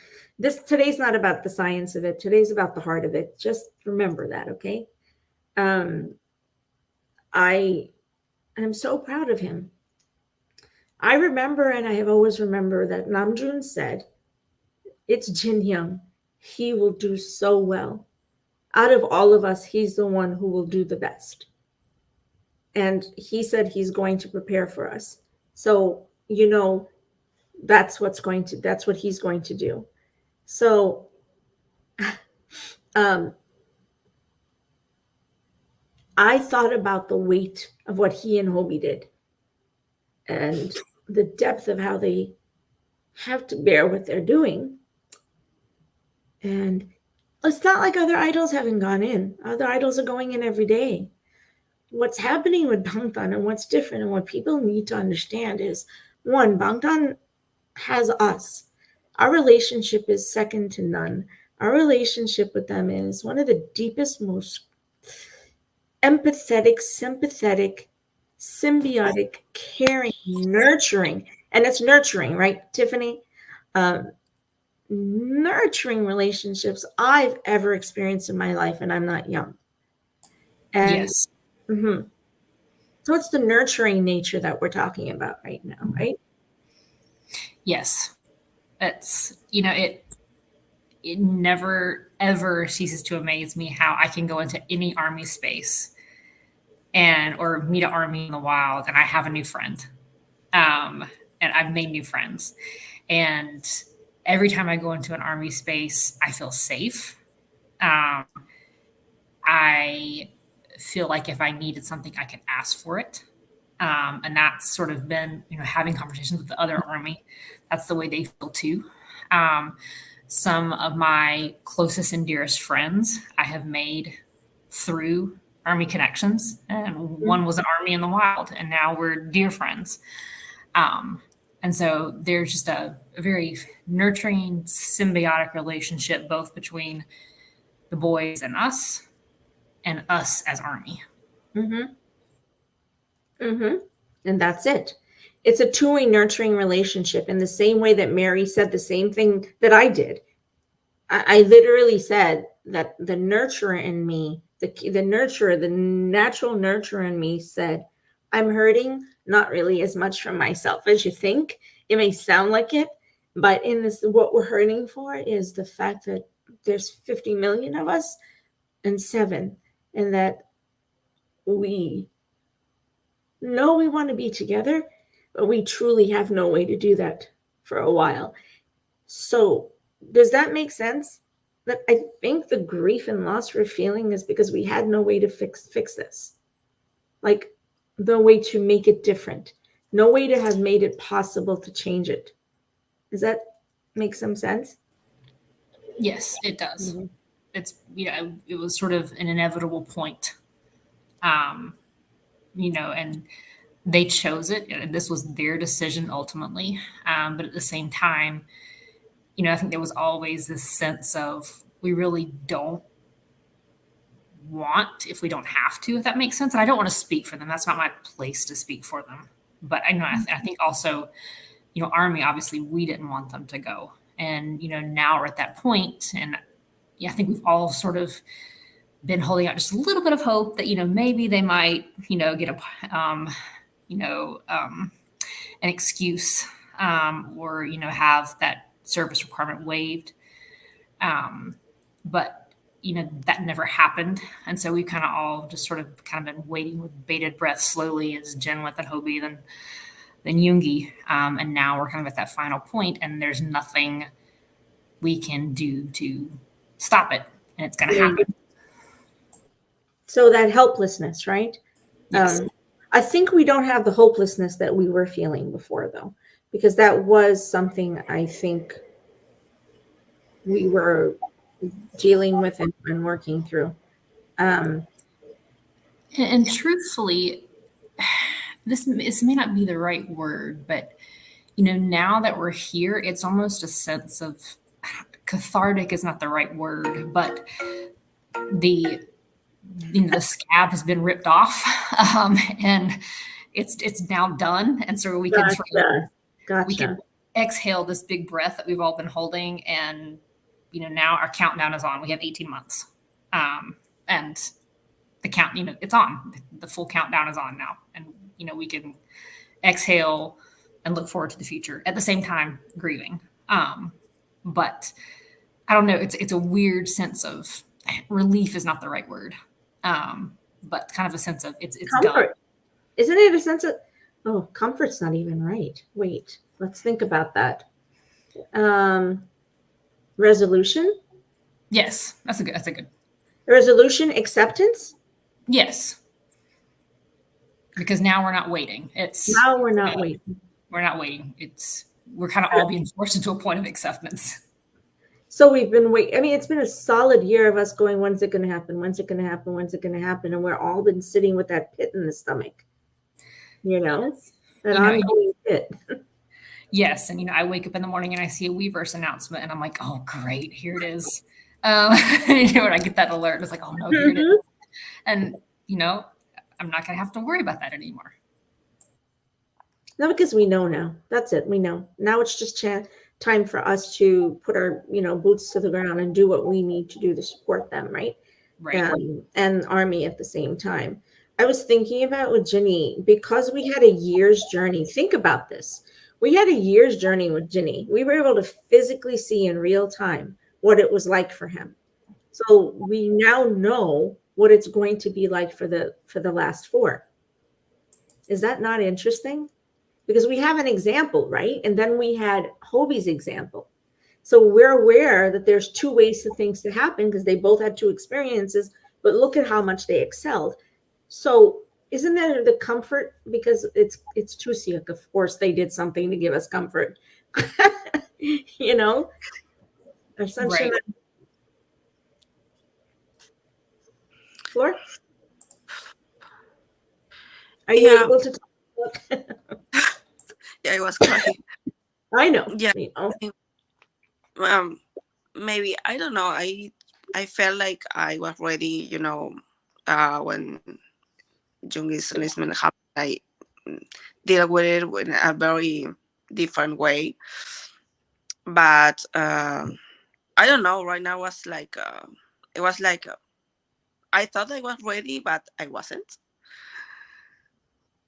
Today's not about the science of it. Today's about the heart of it. Just remember that, okay? I am so proud of him. I remember, and I have always remembered that Namjoon said, it's Jin Hyung. He will do so well. Out of all of us, he's the one who will do the best. And he said he's going to prepare for us. So, you know, that's what he's going to do. So, I thought about the weight of what he and Hobie did and the depth of how they have to bear what they're doing. And it's not like other idols haven't gone in. Other idols are going in every day. What's happening with Bangtan and what's different and what people need to understand is, one, Bangtan has us. Our relationship is second to none. Our relationship with them is one of the deepest, most empathetic, sympathetic, symbiotic, caring, nurturing, and it's nurturing, right, Tiffany? Nurturing relationships I've ever experienced in my life, and I'm not young. And Yes. So it's the nurturing nature that we're talking about right now, right? Yes. It's, it never ever ceases to amaze me how I can go into any army space or meet an army in the wild and I have a new friend. And I've made new friends. And every time I go into an army space, I feel safe. I feel like if I needed something, I could ask for it. And that's sort of been, having conversations with the other army. That's the way they feel too. Some of my closest and dearest friends I have made through army connections, and one was an army in the wild, and now we're dear friends. And so there's just a very nurturing, symbiotic relationship, both between the boys and us as army. And that's it. It's a two-way nurturing relationship in the same way that Mary said the same thing that I did. I literally said that the nurturer in me, the nurturer, the natural nurturer in me said, I'm hurting not really as much from myself as you think. It may sound like it, but in this, what we're hurting for is the fact that there's 50 million of us and 7, and that we know we want to be together, but we truly have no way to do that for a while. So does that make sense? That I think the grief and loss we're feeling is because we had no way to fix this. Like, no way to make it different. No way to have made it possible to change it. Does that make some sense? Yes, it does. It's, it was sort of an inevitable point. And they chose it. And this was their decision ultimately. But at the same time, I think there was always this sense of we really don't want if we don't have to, if that makes sense. And I don't want to speak for them. That's not my place to speak for them. But I know I think also, Army, obviously we didn't want them to go. And, now we're at that point, and I think we've all sort of been holding out just a little bit of hope that, maybe they might, get an excuse or, have that service requirement waived. But, that never happened. And so we kind of all just sort of been waiting with bated breath slowly as Jen went, then Hobie, then Yoongi. And now we're kind of at that final point, and there's nothing we can do to stop it. And it's going to happen. So that helplessness, right? Yes. I think we don't have the hopelessness that we were feeling before, though, because that was something I think we were dealing with and working through. And truthfully, this may not be the right word, but now that we're here, it's almost a sense of cathartic is not the right word, but the scab has been ripped off, and it's now done, and so we can we can exhale this big breath that we've all been holding, and now our countdown is on. We have 18 months, and the count, it's on. The full countdown is on now, and we can exhale and look forward to the future at the same time grieving. But I don't know. It's a weird sense of relief is not the right word, but kind of a sense of it's comfort. done. Isn't it a sense of comfort's not even right? Wait, let's think about that. Resolution. Yes, that's a good resolution. Acceptance. Yes, because now we're not waiting. It's now we're not waiting. We're not waiting. It's we're kind of all being forced into a point of acceptance. So we've been waiting. I mean, it's been a solid year of us going, when's it going to happen? When's it going to happen? When's it going to happen? And we're all been sitting with that pit in the stomach, that ongoing pit. Yes. And, I wake up in the morning and I see a Weverse announcement and I'm like, oh, great, here it is. When I get that alert, it's like, oh no, here it is. And, I'm not going to have to worry about that anymore. No, because we know now. That's it. We know. Now it's just time for us to put our, boots to the ground and do what we need to do to support them, right? Right. And Army at the same time. I was thinking about with Ginny, because we had a year's journey. Think about this. We had a year's journey with Ginny. We were able to physically see in real time what it was like for him. So we now know what it's going to be like for the last 4. Is that not interesting? Because we have an example, right? And then we had Hobie's example. So we're aware that there's 2 ways for things to happen because they both had 2 experiences, but look at how much they excelled. So isn't that the comfort? Because it's Tusiak, of course, they did something to give us comfort. Essentially. Right. Floor? Are you able to talk? Yeah, I was crying. I know. Yeah. Maybe, I don't know. I felt like I was ready, when Jungi's enlistment happened. I deal with it in a very different way. But I don't know. Right now it was like I thought I was ready, but I wasn't.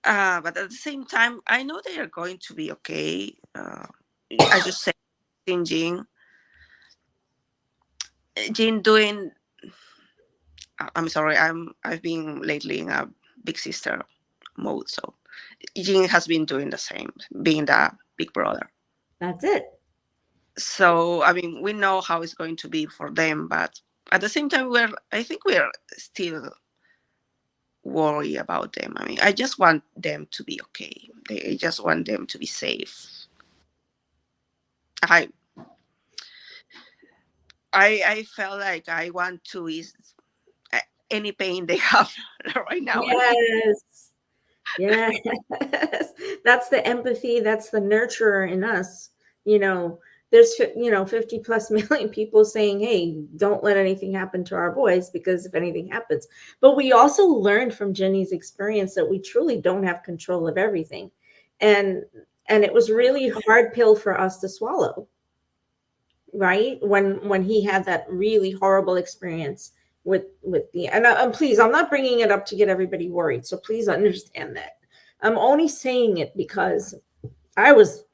But at the same time, I know they are going to be okay. I just say, Jean doing. I'm sorry. I've been lately in a big sister mode, so Jean has been doing the same, being the big brother. That's it. So I mean, we know how it's going to be for them, but at the same time, I think we're still worry about them. I mean, I just want them to be okay. I just want them to be safe. I felt like I want to ease any pain they have right now. Yes. That's the empathy. That's the nurturer in us. There's 50 plus million people saying, hey, don't let anything happen to our boys, because if anything happens. But we also learned from Jenny's experience that we truly don't have control of everything. And it was really a hard pill for us to swallow, right? When he had that really horrible experience with the, and please, I'm not bringing it up to get everybody worried. So please understand that. I'm only saying it because I was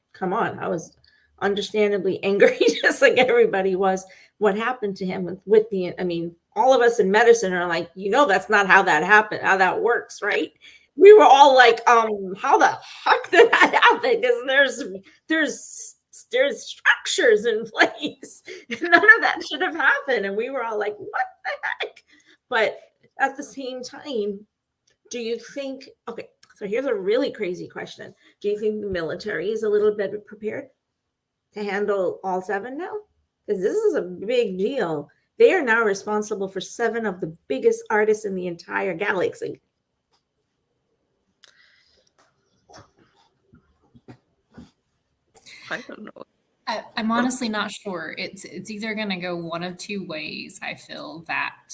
understandably angry, just like everybody was, what happened to him with the, I mean, all of us in medicine are like, that's not how that happened, how that works, right? We were all like, how the heck did that happen? Because there's structures in place. None of that should have happened. And we were all like, what the heck? But at the same time, do you think, okay, so here's a really crazy question. Do you think the military is a little bit prepared to handle all 7 now? Because this is a big deal. They are now responsible for 7 of the biggest artists in the entire galaxy. I don't know. I'm honestly not sure. It's either going to go one of 2 ways. I feel that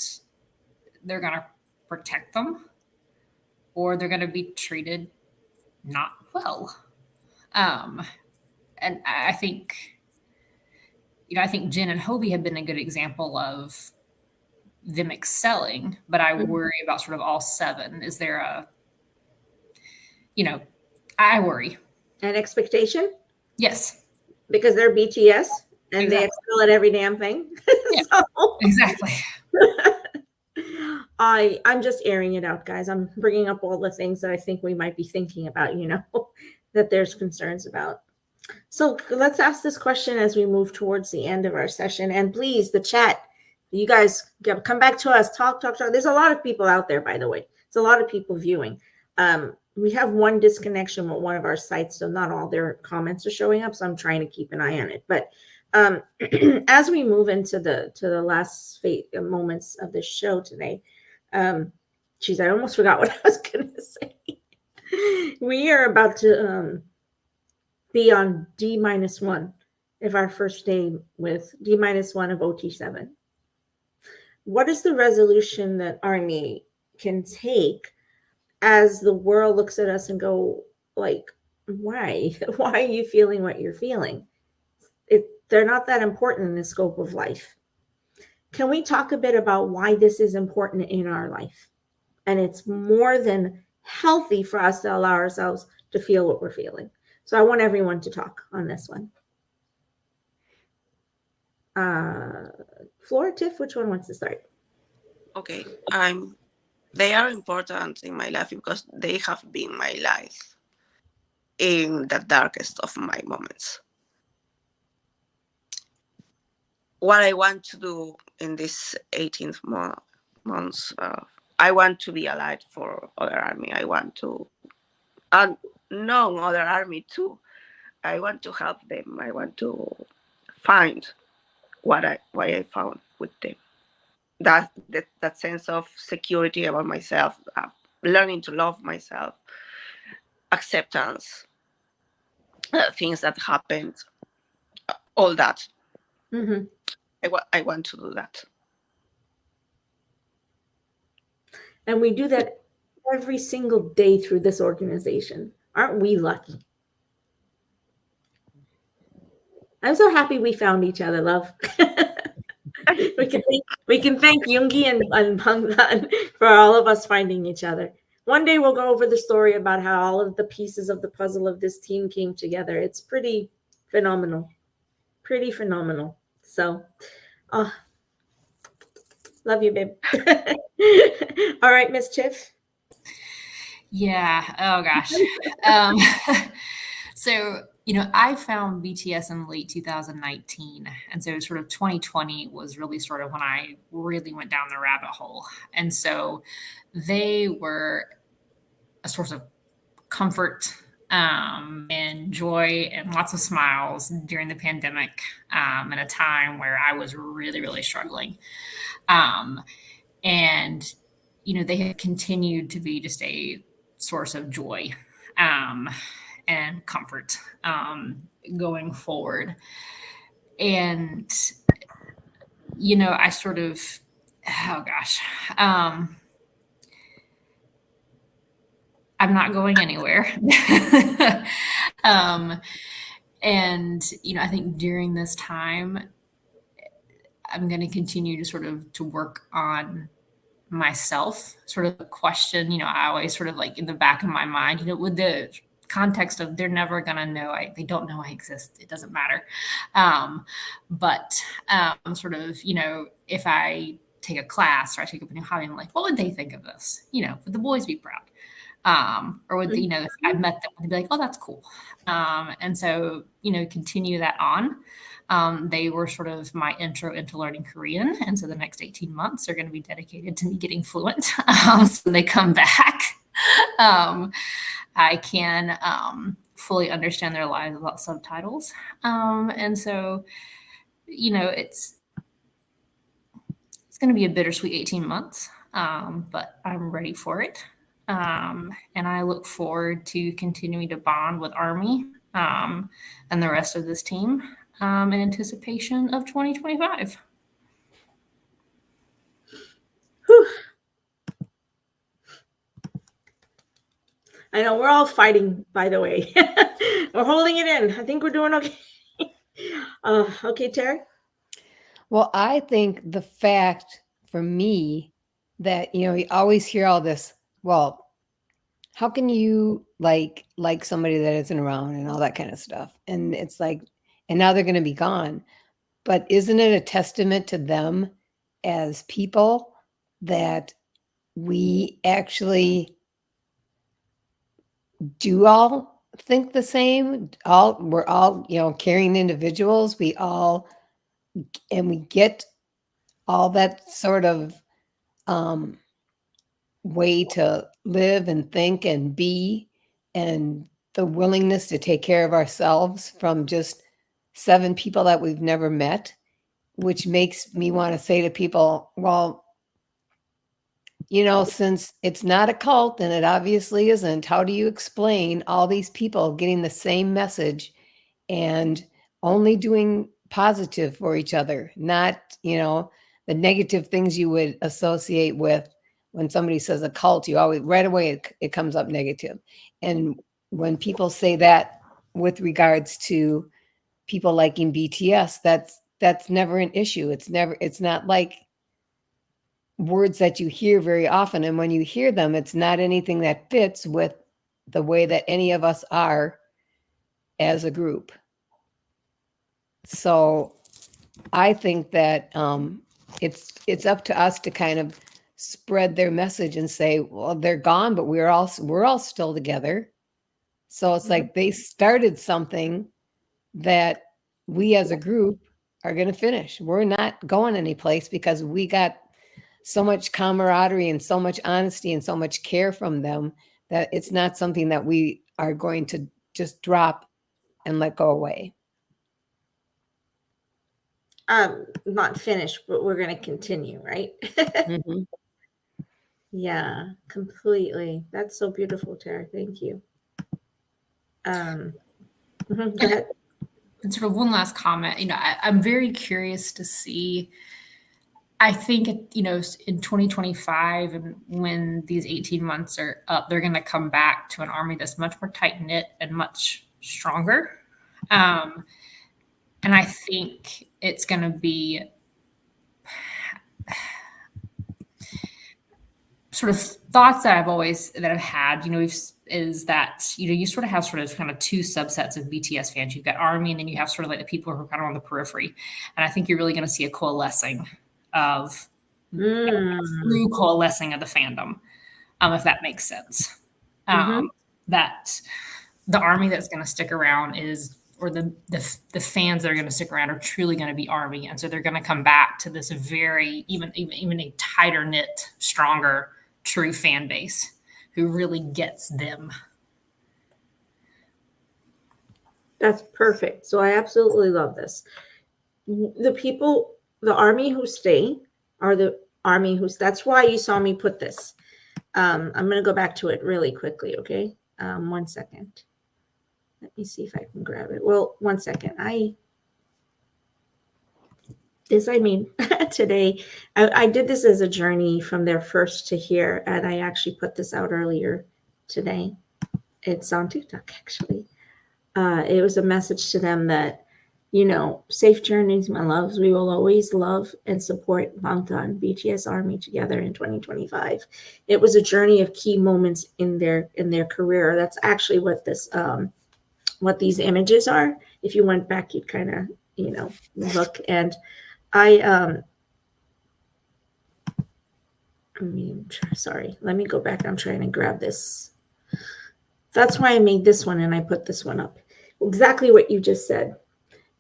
they're going to protect them, or they're going to be treated not well. And I think, I think Jen and Hobie have been a good example of them excelling, but I worry about sort of all 7. Is there I worry. An expectation? Yes. Because they're BTS and Exactly. They excel at every damn thing. Yeah, So, exactly. I'm just airing it out, guys. I'm bringing up all the things that I think we might be thinking about, that there's concerns about. So let's ask this question as we move towards the end of our session. And please, the chat, you guys come back to us, talk. There's a lot of people out there, by the way. It's a lot of people viewing. we have one disconnection with one of our sites, so not all their comments are showing up. So I'm trying to keep an eye on it. But as we move into the last moments of the show today, geez, I almost forgot what I was going to say. We are about to be on D-1 of our first day with D-1 of OT7. What is the resolution that Army can take as the world looks at us and go, like, why? Why are you feeling what you're feeling? They're not that important in the scope of life. Can we talk a bit about why this is important in our life? And it's more than healthy for us to allow ourselves to feel what we're feeling. So I want everyone to talk on this one. Flora, Tiff, which one wants to start? Okay, they are important in my life because they have been my life in the darkest of my moments. What I want to do in this 18th months, I want to be a light for other army. I want to unknown other army too. I want to help them. I want to find what I found with them. That sense of security about myself, learning to love myself, acceptance, things that happened, all that. Mm-hmm. I want to do that. And we do that every single day through this organization. Aren't we lucky? I'm so happy we found each other, love. we can thank Yoongi and Bangtan for all of us finding each other. One day we'll go over the story about how all of the pieces of the puzzle of this team came together. It's pretty phenomenal. Pretty phenomenal. So, love you, babe. All right, Miss Tiff. Yeah. Oh gosh. So, I found BTS in late 2019. And so sort of 2020 was really sort of when I really went down the rabbit hole. And so they were a source of comfort and joy and lots of smiles during the pandemic, in a time where I was really, really struggling. And, they have continued to be just a source of joy and comfort going forward. And, I sort of, oh gosh, I'm not going anywhere. And, I think during this time, I'm going to continue to sort of to work on myself, sort of question, I always sort of like in the back of my mind, with the context of they're never going to know, they don't know I exist. It doesn't matter. But sort of, if I take a class or I take up a new hobby, I'm like, what would they think of this? Would the boys be proud? Or would the, if I met them, they'd be like, oh, that's cool. And so, continue that on. They were sort of my intro into learning Korean. And so the next 18 months are going to be dedicated to me getting fluent. So when they come back, I can fully understand their lives without subtitles. And so, it's going to be a bittersweet 18 months, but I'm ready for it. And I look forward to continuing to bond with Army and the rest of this team in anticipation of 2025. Whew. I know we're all fighting, by the way. We're holding it in. I think we're doing okay. Okay, Terry? Well, I think the fact for me that, you always hear all this, well, how can you like somebody that isn't around and all that kind of stuff? And it's like, and now they're going to be gone. But isn't it a testament to them as people that we actually do all think the same? We're all, caring individuals. We get all that sort of way to live and think and be, and the willingness to take care of ourselves from just 7 people that we've never met, which makes me want to say to people, well, since it's not a cult and it obviously isn't, how do you explain all these people getting the same message and only doing positive for each other, not, the negative things you would associate with when somebody says a cult, you always right away it comes up negative. And when people say that with regards to people liking BTS, that's never an issue. It's not like words that you hear very often. And when you hear them, it's not anything that fits with the way that any of us are as a group. So I think that it's up to us to kind of spread their message and say, well, they're gone, but we're all still together. So it's like they started something that we as a group are going to finish. We're not going anyplace because we got so much camaraderie and so much honesty and so much care from them that it's not something that we are going to just drop and let go away. Not finished, but we're going to continue, right? Mhm. Yeah, completely. That's so beautiful, Tara. Thank you. Go ahead. And sort of one last comment, I'm very curious to see. I think, in 2025, and when these 18 months are up, they're going to come back to an army that's much more tight knit and much stronger. And I think it's going to be sort of thoughts that I've had, is that, you sort of have sort of kind of two subsets of BTS fans. You've got army, and then you have sort of like the people who are kind of on the periphery. And I think you're really going to see a coalescing of true coalescing of the fandom, if that makes sense. That the army that's going to stick around or the fans that are going to stick around are truly going to be army, and so they're going to come back to this very even a tighter knit, stronger, true fan base who really gets them. That's perfect. So I absolutely love this. The army who stay are the army that's why you saw me put this. I'm going to go back to it really quickly. Okay. 1 second. Let me see if I can grab it. Well, 1 second. Today, I did this as a journey from their first to here, and I actually put this out earlier today. It's on TikTok, actually. It was a message to them that, safe journeys, my loves. We will always love and support Bangtan, BTS Army together in 2025. It was a journey of key moments in their career. That's actually what what these images are. If you went back, you'd kind of, look. And sorry, let me go back. I'm trying to grab this. That's why I made this one and I put this one up. Exactly what you just said.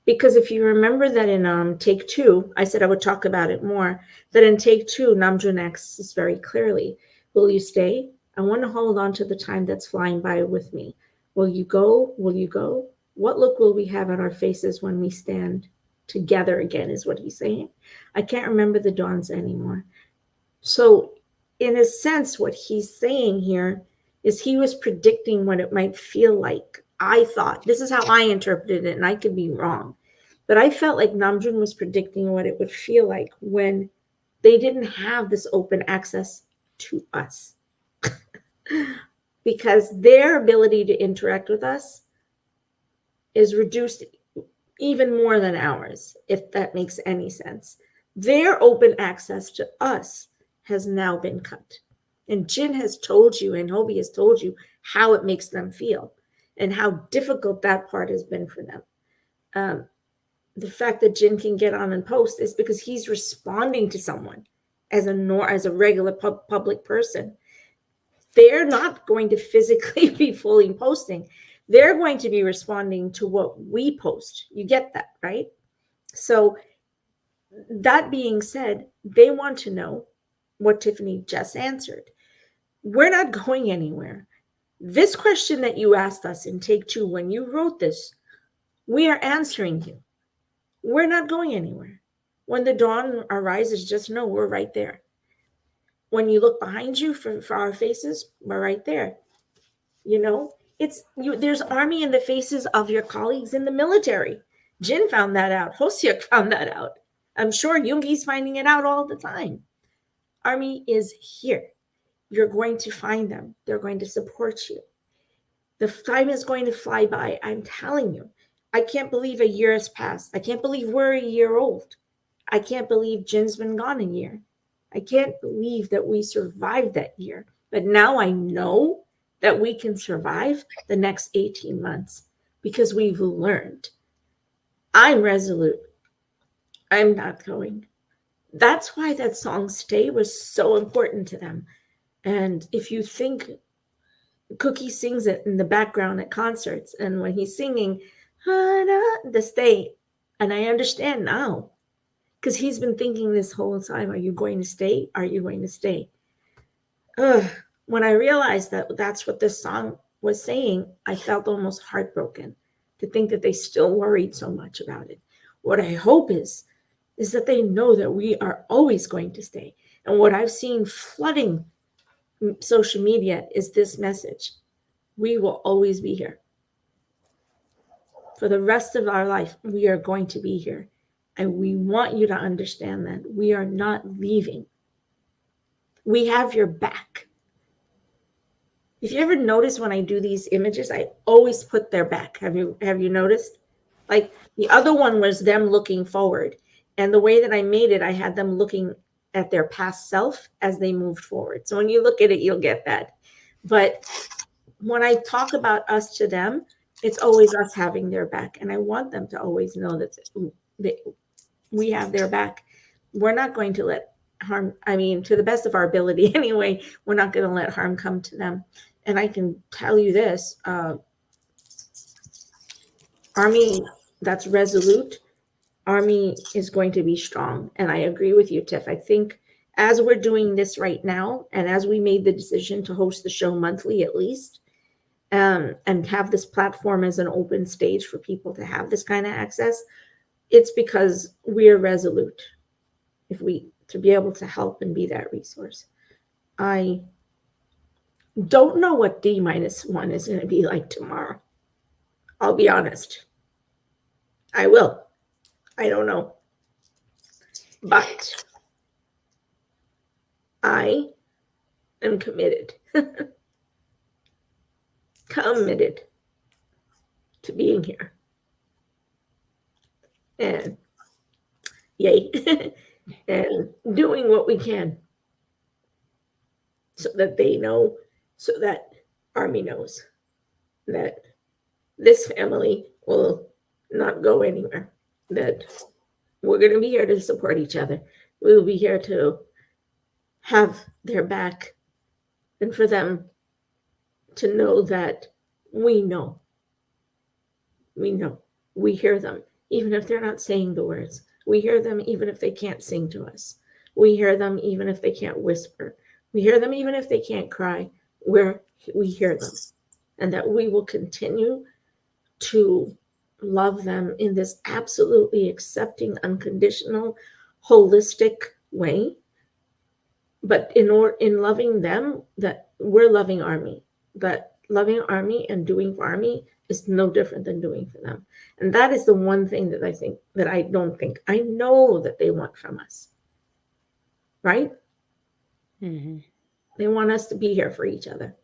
Because if you remember that in take 2, I said I would talk about it more, that in take 2, Namjoon asks very clearly, will you stay? I want to hold on to the time that's flying by with me. Will you go? Will you go? What look will we have on our faces when we stand together again, is what he's saying. I can't remember the dawns anymore. So in a sense, what he's saying here is he was predicting what it might feel like. I thought, this is how I interpreted it, and I could be wrong, but I felt like Namjoon was predicting what it would feel like when they didn't have this open access to us. Because their ability to interact with us is reduced even more than ours, if that makes any sense. Their open access to us has now been cut. And Jin has told you, and Hobie has told you how it makes them feel and how difficult that part has been for them. The fact that Jin can get on and post is because he's responding to someone as a regular public person. They're not going to physically be fully posting. They're going to be responding to what we post. You get that, right? So that being said, they want to know what Tiffany just answered. We're not going anywhere. This question that you asked us in take 2 when you wrote this, we are answering you. We're not going anywhere. When the dawn arises, just know we're right there. When you look behind you for our faces, we're right there. You know, it's you. There's army in the faces of your colleagues in the military. Jin found that out. Hosyuk found that out. I'm sure Yoongi's finding it out all the time. Army is here. You're going to find them. They're going to support you. The time is going to fly by. I'm telling you. I can't believe a year has passed. I can't believe we're a year old. I can't believe Jin's been gone a year. I can't believe that we survived that year. But now I know that we can survive the next 18 months because we've learned. I'm resolute. I'm not going. That's why that song Stay was so important to them. And if you think Cookie sings it in the background at concerts, and when he's singing the Stay, and I understand now because he's been thinking this whole time, are you going to stay? Are you going to stay? Ugh. When I realized that that's what this song was saying, I felt almost heartbroken to think that they still worried so much about it. What I hope is that they know that we are always going to stay. And what I've seen flooding social media is this message. We will always be here. For the rest of our life, we are going to be here. And we want you to understand that we are not leaving. We have your back. If you ever notice when I do these images, I always put their back. Have you noticed? Like the other one was them looking forward. And the way that I made it, I had them looking at their past self as they moved forward. So when you look at it, you'll get that. But when I talk about us to them, it's always us having their back. And I want them to always know that we have their back. We're not going to let harm, to the best of our ability anyway, we're not going to let harm come to them. And I can tell you this, Army that's resolute, Army is going to be strong. And I agree with you, Tiff. I think as we're doing this right now, and as we made the decision to host the show monthly at least, and have this platform as an open stage for people to have this kind of access, it's because we're resolute to be able to help and be that resource. I don't know what D-1 is going to be like tomorrow. I'll be honest. I will. I don't know. But I am committed. Committed to being here. And yay. And doing what we can so that they know, so that Army knows that this family will not go anywhere, that we're going to be here to support each other. We will be here to have their back and for them to know that we know. We hear them, even if they're not saying the words. We hear them even if they can't sing to us. We hear them even if they can't whisper. We hear them even if they can't cry. We hear them. And that we will continue to love them in this absolutely accepting, unconditional, holistic way. But in loving them, that we're loving Army. That loving Army and doing for Army is no different than doing for them. And that is the one thing that I know that they want from us. Right? Mm-hmm. They want us to be here for each other.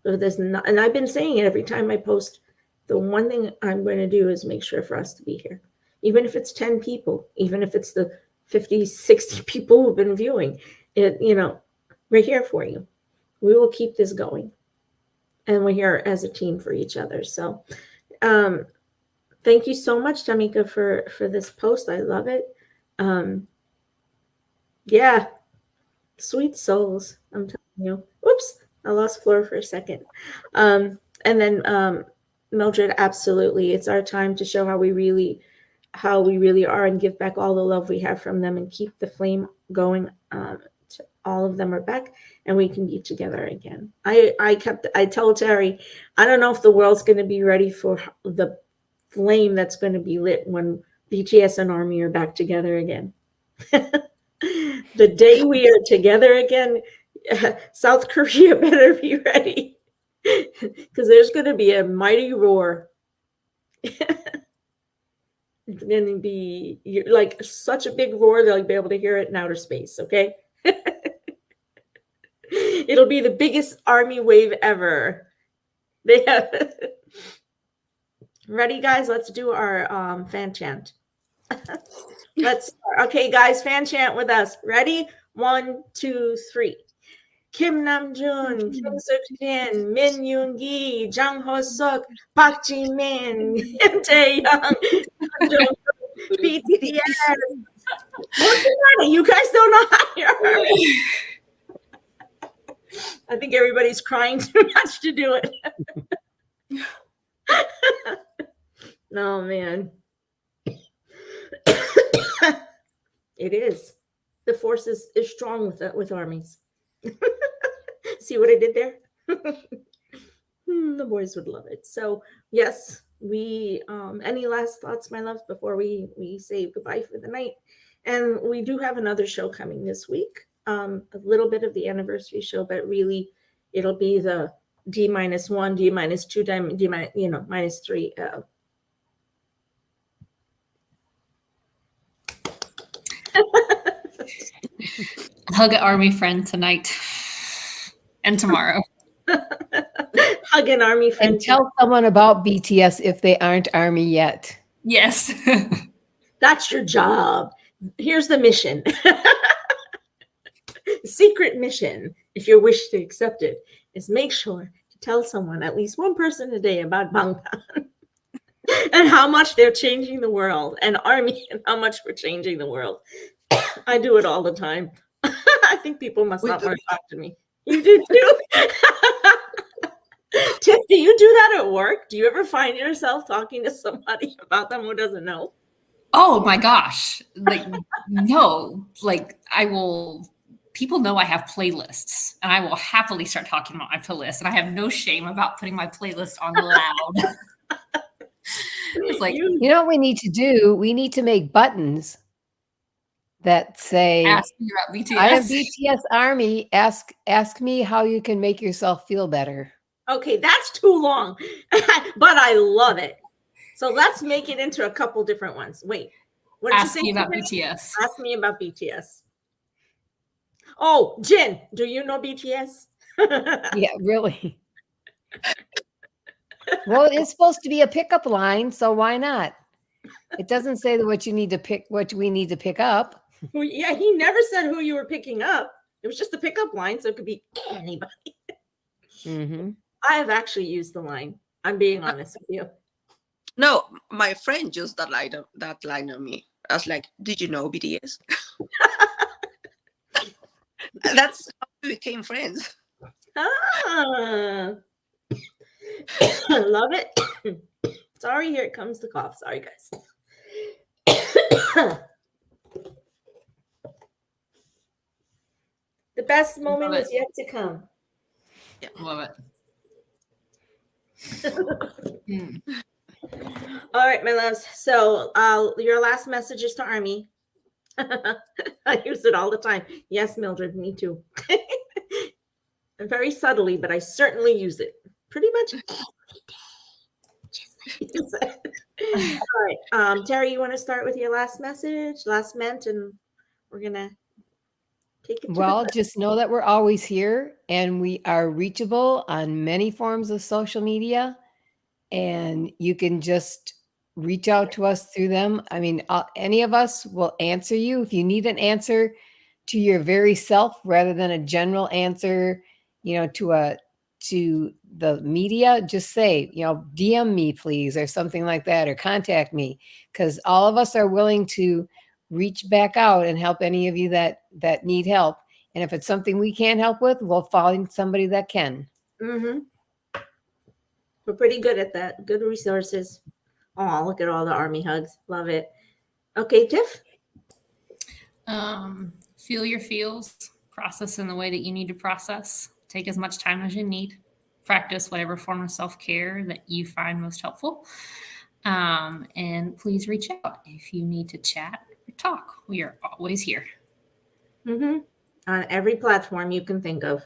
So and I've been saying it every time I post, the one thing I'm going to do is make sure for us to be here. Even if it's 10 people, even if it's the 50, 60 people who've been viewing it, we're here for you. We will keep this going. And we're here as a team for each other. So thank you so much, Tamika, for this post. I love it. Yeah, sweet souls. I'm telling you. Oops, I lost Fleur for a second. And then Mildred, absolutely. It's our time to show how we really are and give back all the love we have from them and keep the flame going all of them are back and we can be together again. I told Terry, I don't know if the world's going to be ready for the flame that's going to be lit when BTS and ARMY are back together again. The day we are together again, South Korea better be ready, because there's going to be a mighty roar. It's going to be like such a big roar they'll be able to hear it in outer space. Okay. It'll be the biggest ARMY wave ever. They have ready, guys. Let's do our fan chant. Okay, guys, fan chant with us. Ready? 1, 2, 3. Kim Namjoon, Kim Seok-jin, Min Yoon-gi, Jang Ho-suk, Park Ji-min, Kim Tae-young, BTS. What's the matter? You guys don't know how you're. I think everybody's crying too much to do it. Oh, man. It is. The force is strong with armies. See what I did there? The boys would love it. So, yes, we any last thoughts, my loves, before we say goodbye for the night? And we do have another show coming this week. A little bit of the anniversary show, but really it'll be the D-1, D-2, D-3. Hug an ARMY friend tonight and tomorrow. Hug an ARMY friend. And tell someone about BTS if they aren't ARMY yet. Yes. That's your job. Here's the mission. Secret mission, if you wish to accept it, is make sure to tell someone, at least one person a day, about Bangtan and how much they're changing the world, and ARMY and how much we're changing the world. I do it all the time. I think people must not want to talk to me. You do too? Tiff, do you do that at work? Do you ever find yourself talking to somebody about them who doesn't know? Oh my gosh. Like, no, like people know I have playlists and I will happily start talking about my playlist, and I have no shame about putting my playlist on loud. It's like, you know what we need to do? We need to make buttons that say, ask me about BTS. I am BTS ARMY. Ask me how you can make yourself feel better. Okay, that's too long, but I love it. So let's make it into a couple different ones. Wait, what did ask you say? Me about BTS. Ask me about BTS. Oh, Jin, do you know BTS? Yeah, really. Well, it's supposed to be a pickup line, so why not? It doesn't say that what we need to pick up. Well, yeah, he never said who you were picking up. It was just a pickup line, so it could be anybody. Mm-hmm. I have actually used the line. I'm being honest with you. No, my friend used that line on me. I was like, "Did you know BTS?" That's how we became friends. Ah. Love it. Sorry, here it comes the cough. Sorry, guys. The best moment is yet to come. Yeah, love it. All right, my loves. So your last message is to ARMY. I use it all the time. Yes, Mildred, me too. And very subtly, but I certainly use it pretty much every day. All right, Terry, you want to start with your last message, last ment, and we're gonna take it. Well, just know that we're always here, and we are reachable on many forms of social media, and you can just reach out to us through them. I mean, any of us will answer you if you need an answer to your very self rather than a general answer, to the media. Just say, DM me, please, or something like that, or contact me, because all of us are willing to reach back out and help any of you that need help. And if it's something we can't help with, we'll find somebody that can. Mm-hmm. We're pretty good at that. Good resources. Oh, look at all the ARMY hugs. Love it. Okay, Tiff? Feel your feels. process in the way that you need to process. Take as much time as you need. Practice whatever form of self-care that you find most helpful. And please reach out if you need to chat or talk. We are always here. Mm-hmm. On every platform you can think of.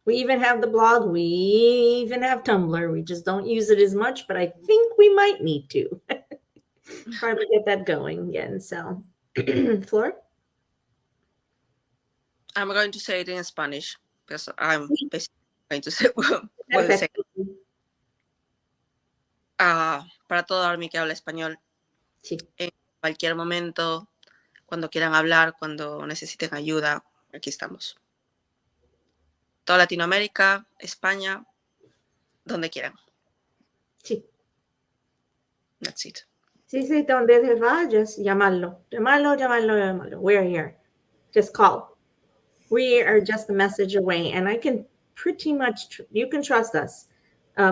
We even have the blog. We even have Tumblr. We just don't use it as much, but I think we might need to. Probably get that going again. So, Flor? I'm going to say it in Spanish because I'm basically going to say well, say, para todo Army que habla español, Sí. en cualquier momento, cuando quieran hablar, cuando necesiten ayuda, aquí estamos. Toda Latinoamérica, España, donde quieran. Sí. That's it. Sí, donde te va, just llamarlo. We're here. Just call. We are just a message away, and I can pretty much, you can trust us.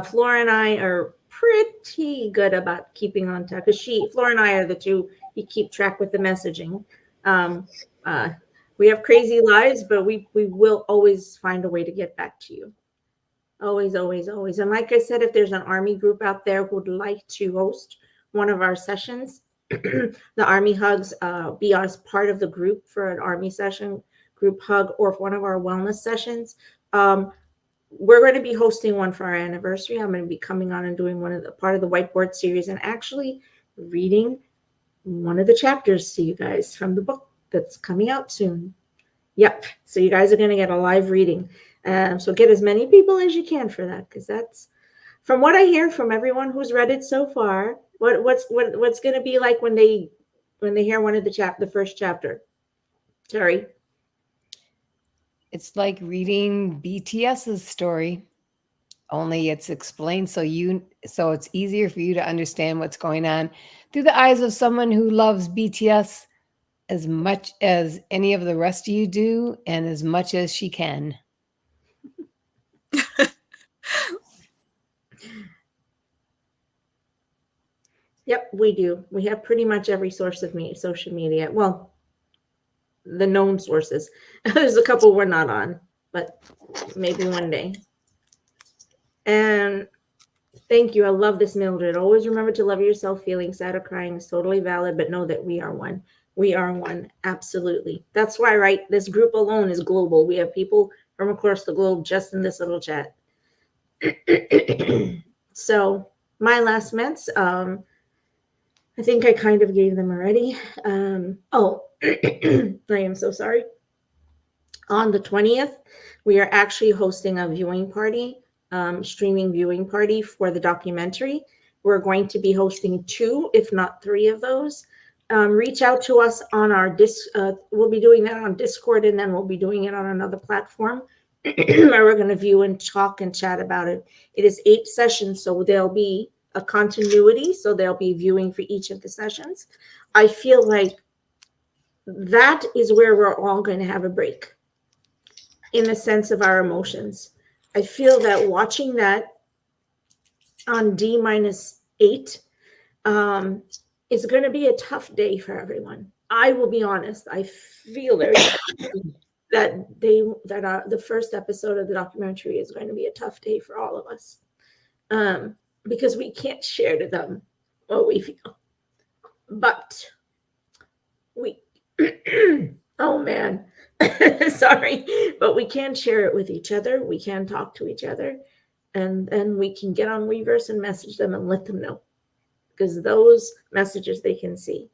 Flora and I are pretty good about keeping on track, because Flora and I are the two who keep track with the messaging. We have crazy lives, but we will always find a way to get back to you. Always, always, always. And like I said, if there's an Army group out there who would like to host one of our sessions, the Army Hugs, be as part of the group for an Army session, group hug, or one of our wellness sessions. We're going to be hosting one for our anniversary. I'm going to be coming on and doing part of the whiteboard series and actually reading one of the chapters to you guys from the book that's coming out soon. Yep. So you guys are going to get a live reading. So get as many people as you can for that, because that's, from what I hear from everyone who's read it so far, what's going to be like when they hear one of the first chapter. Terry. It's like reading BTS's story, only it's explained so it's easier for you to understand what's going on through the eyes of someone who loves BTS as much as any of the rest of you do, and as much as she can. Yep, we do. We have pretty much every source of social media. Well, the known sources. There's a couple we're not on, but maybe one day. And thank you. I love this, Mildred. Always remember to love yourself. Feeling sad or crying is totally valid, but know that we are one. We are one. Absolutely. That's why, right? This group alone is global. We have people from across the globe just in this little chat. So my last ments, I think I kind of gave them already. I am so sorry. On the 20th, we are actually hosting a viewing party, streaming viewing party for the documentary. We're going to be hosting 2, if not 3 of those. Reach out to us on our we'll be doing that on Discord, and then we'll be doing it on another platform where we're going to view and talk and chat about it. It is 8 sessions, so there'll be a continuity, so they'll be viewing for each of the sessions. I feel like that is where we're all going to have a break in the sense of our emotions. I feel that watching that on D-8 is going to be a tough day for everyone. I will be honest. I feel very that the first episode of the documentary is going to be a tough day for all of us. Because we can't share to them what we feel. But we, oh man, sorry, but we can share it with each other. We can talk to each other, and then we can get on Weverse and message them and let them know, because those messages they can see.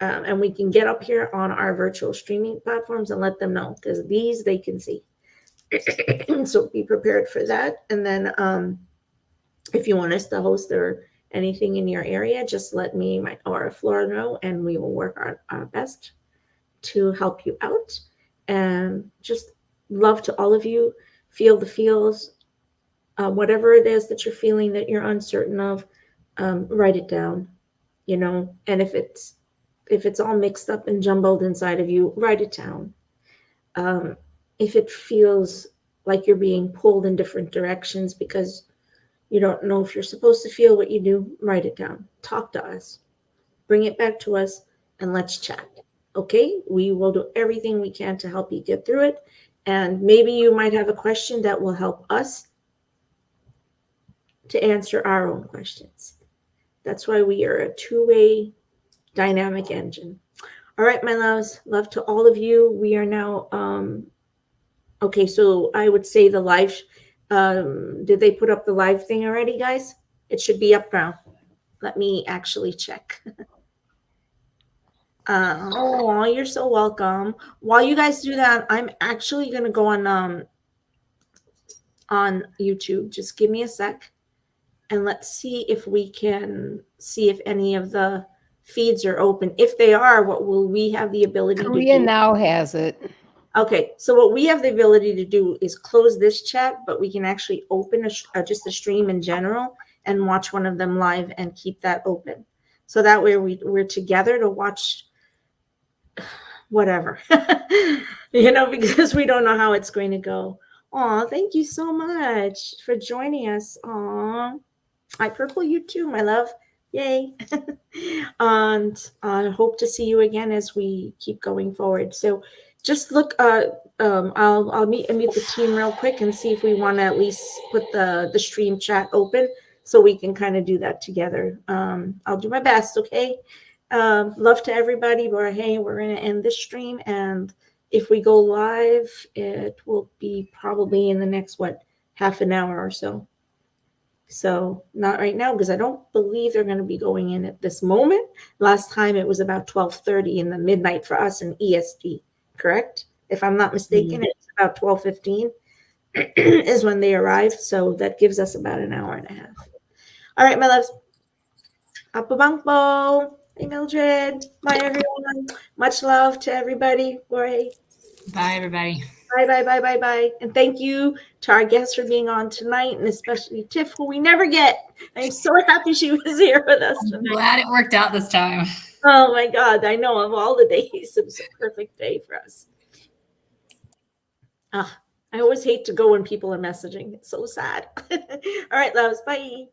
And we can get up here on our virtual streaming platforms and let them know, because these they can see. So be prepared for that. And then, if you want us to host or anything in your area, just let me or Flora know, and we will work our best to help you out. And just love to all of you. Feel the feels. Whatever it is that you're feeling that you're uncertain of, write it down. And if it's all mixed up and jumbled inside of you, write it down. If it feels like you're being pulled in different directions because you don't know if you're supposed to feel what you do, write it down. Talk to us. Bring it back to us, and let's chat. Okay? We will do everything we can to help you get through it. And maybe you might have a question that will help us to answer our own questions. That's why we are a two-way dynamic engine. All right, my loves, love to all of you. We are now, okay, so I would say the live, did they put up the live thing already, guys? It should be up now. Let me actually check. Oh, you're so welcome. While you guys do that, I'm actually gonna go on YouTube. Just give me a sec, and let's see if we can see if any of the feeds are open. If they are, what will we have the ability to Korea do? now has it. Okay, so what we have the ability to do is close this chat, but we can actually open just a stream in general and watch one of them live and keep that open. So that way we're together to watch whatever, because we don't know how it's going to go. Oh, thank you so much for joining us. Oh, I purple you too, my love. Yay. And I hope to see you again as we keep going forward. So just look, I'll meet the team real quick and see if we want to at least put the stream chat open so we can kind of do that together. I'll do my best, okay? Love to everybody, but hey, we're going to end this stream, and if we go live, it will be probably in the next, half an hour or so. So not right now, because I don't believe they're going to be going in at this moment. Last time it was about 12:30 in the midnight for us in EST, correct? If I'm not mistaken, it's about 12:15 is when they arrived. So that gives us about an hour and a half. All right, my loves. Apabangpo. Hey, Mildred. Bye, everyone. Much love to everybody. Bye. Bye, everybody. Bye. And thank you to our guests for being on tonight, and especially Tiff, who we never get. I'm so happy she was here with us I'm tonight. glad it worked out this time. Oh my God, I know, of all the days, it was a perfect day for us. I always hate to go when people are messaging. It's so sad. All right, loves. Bye.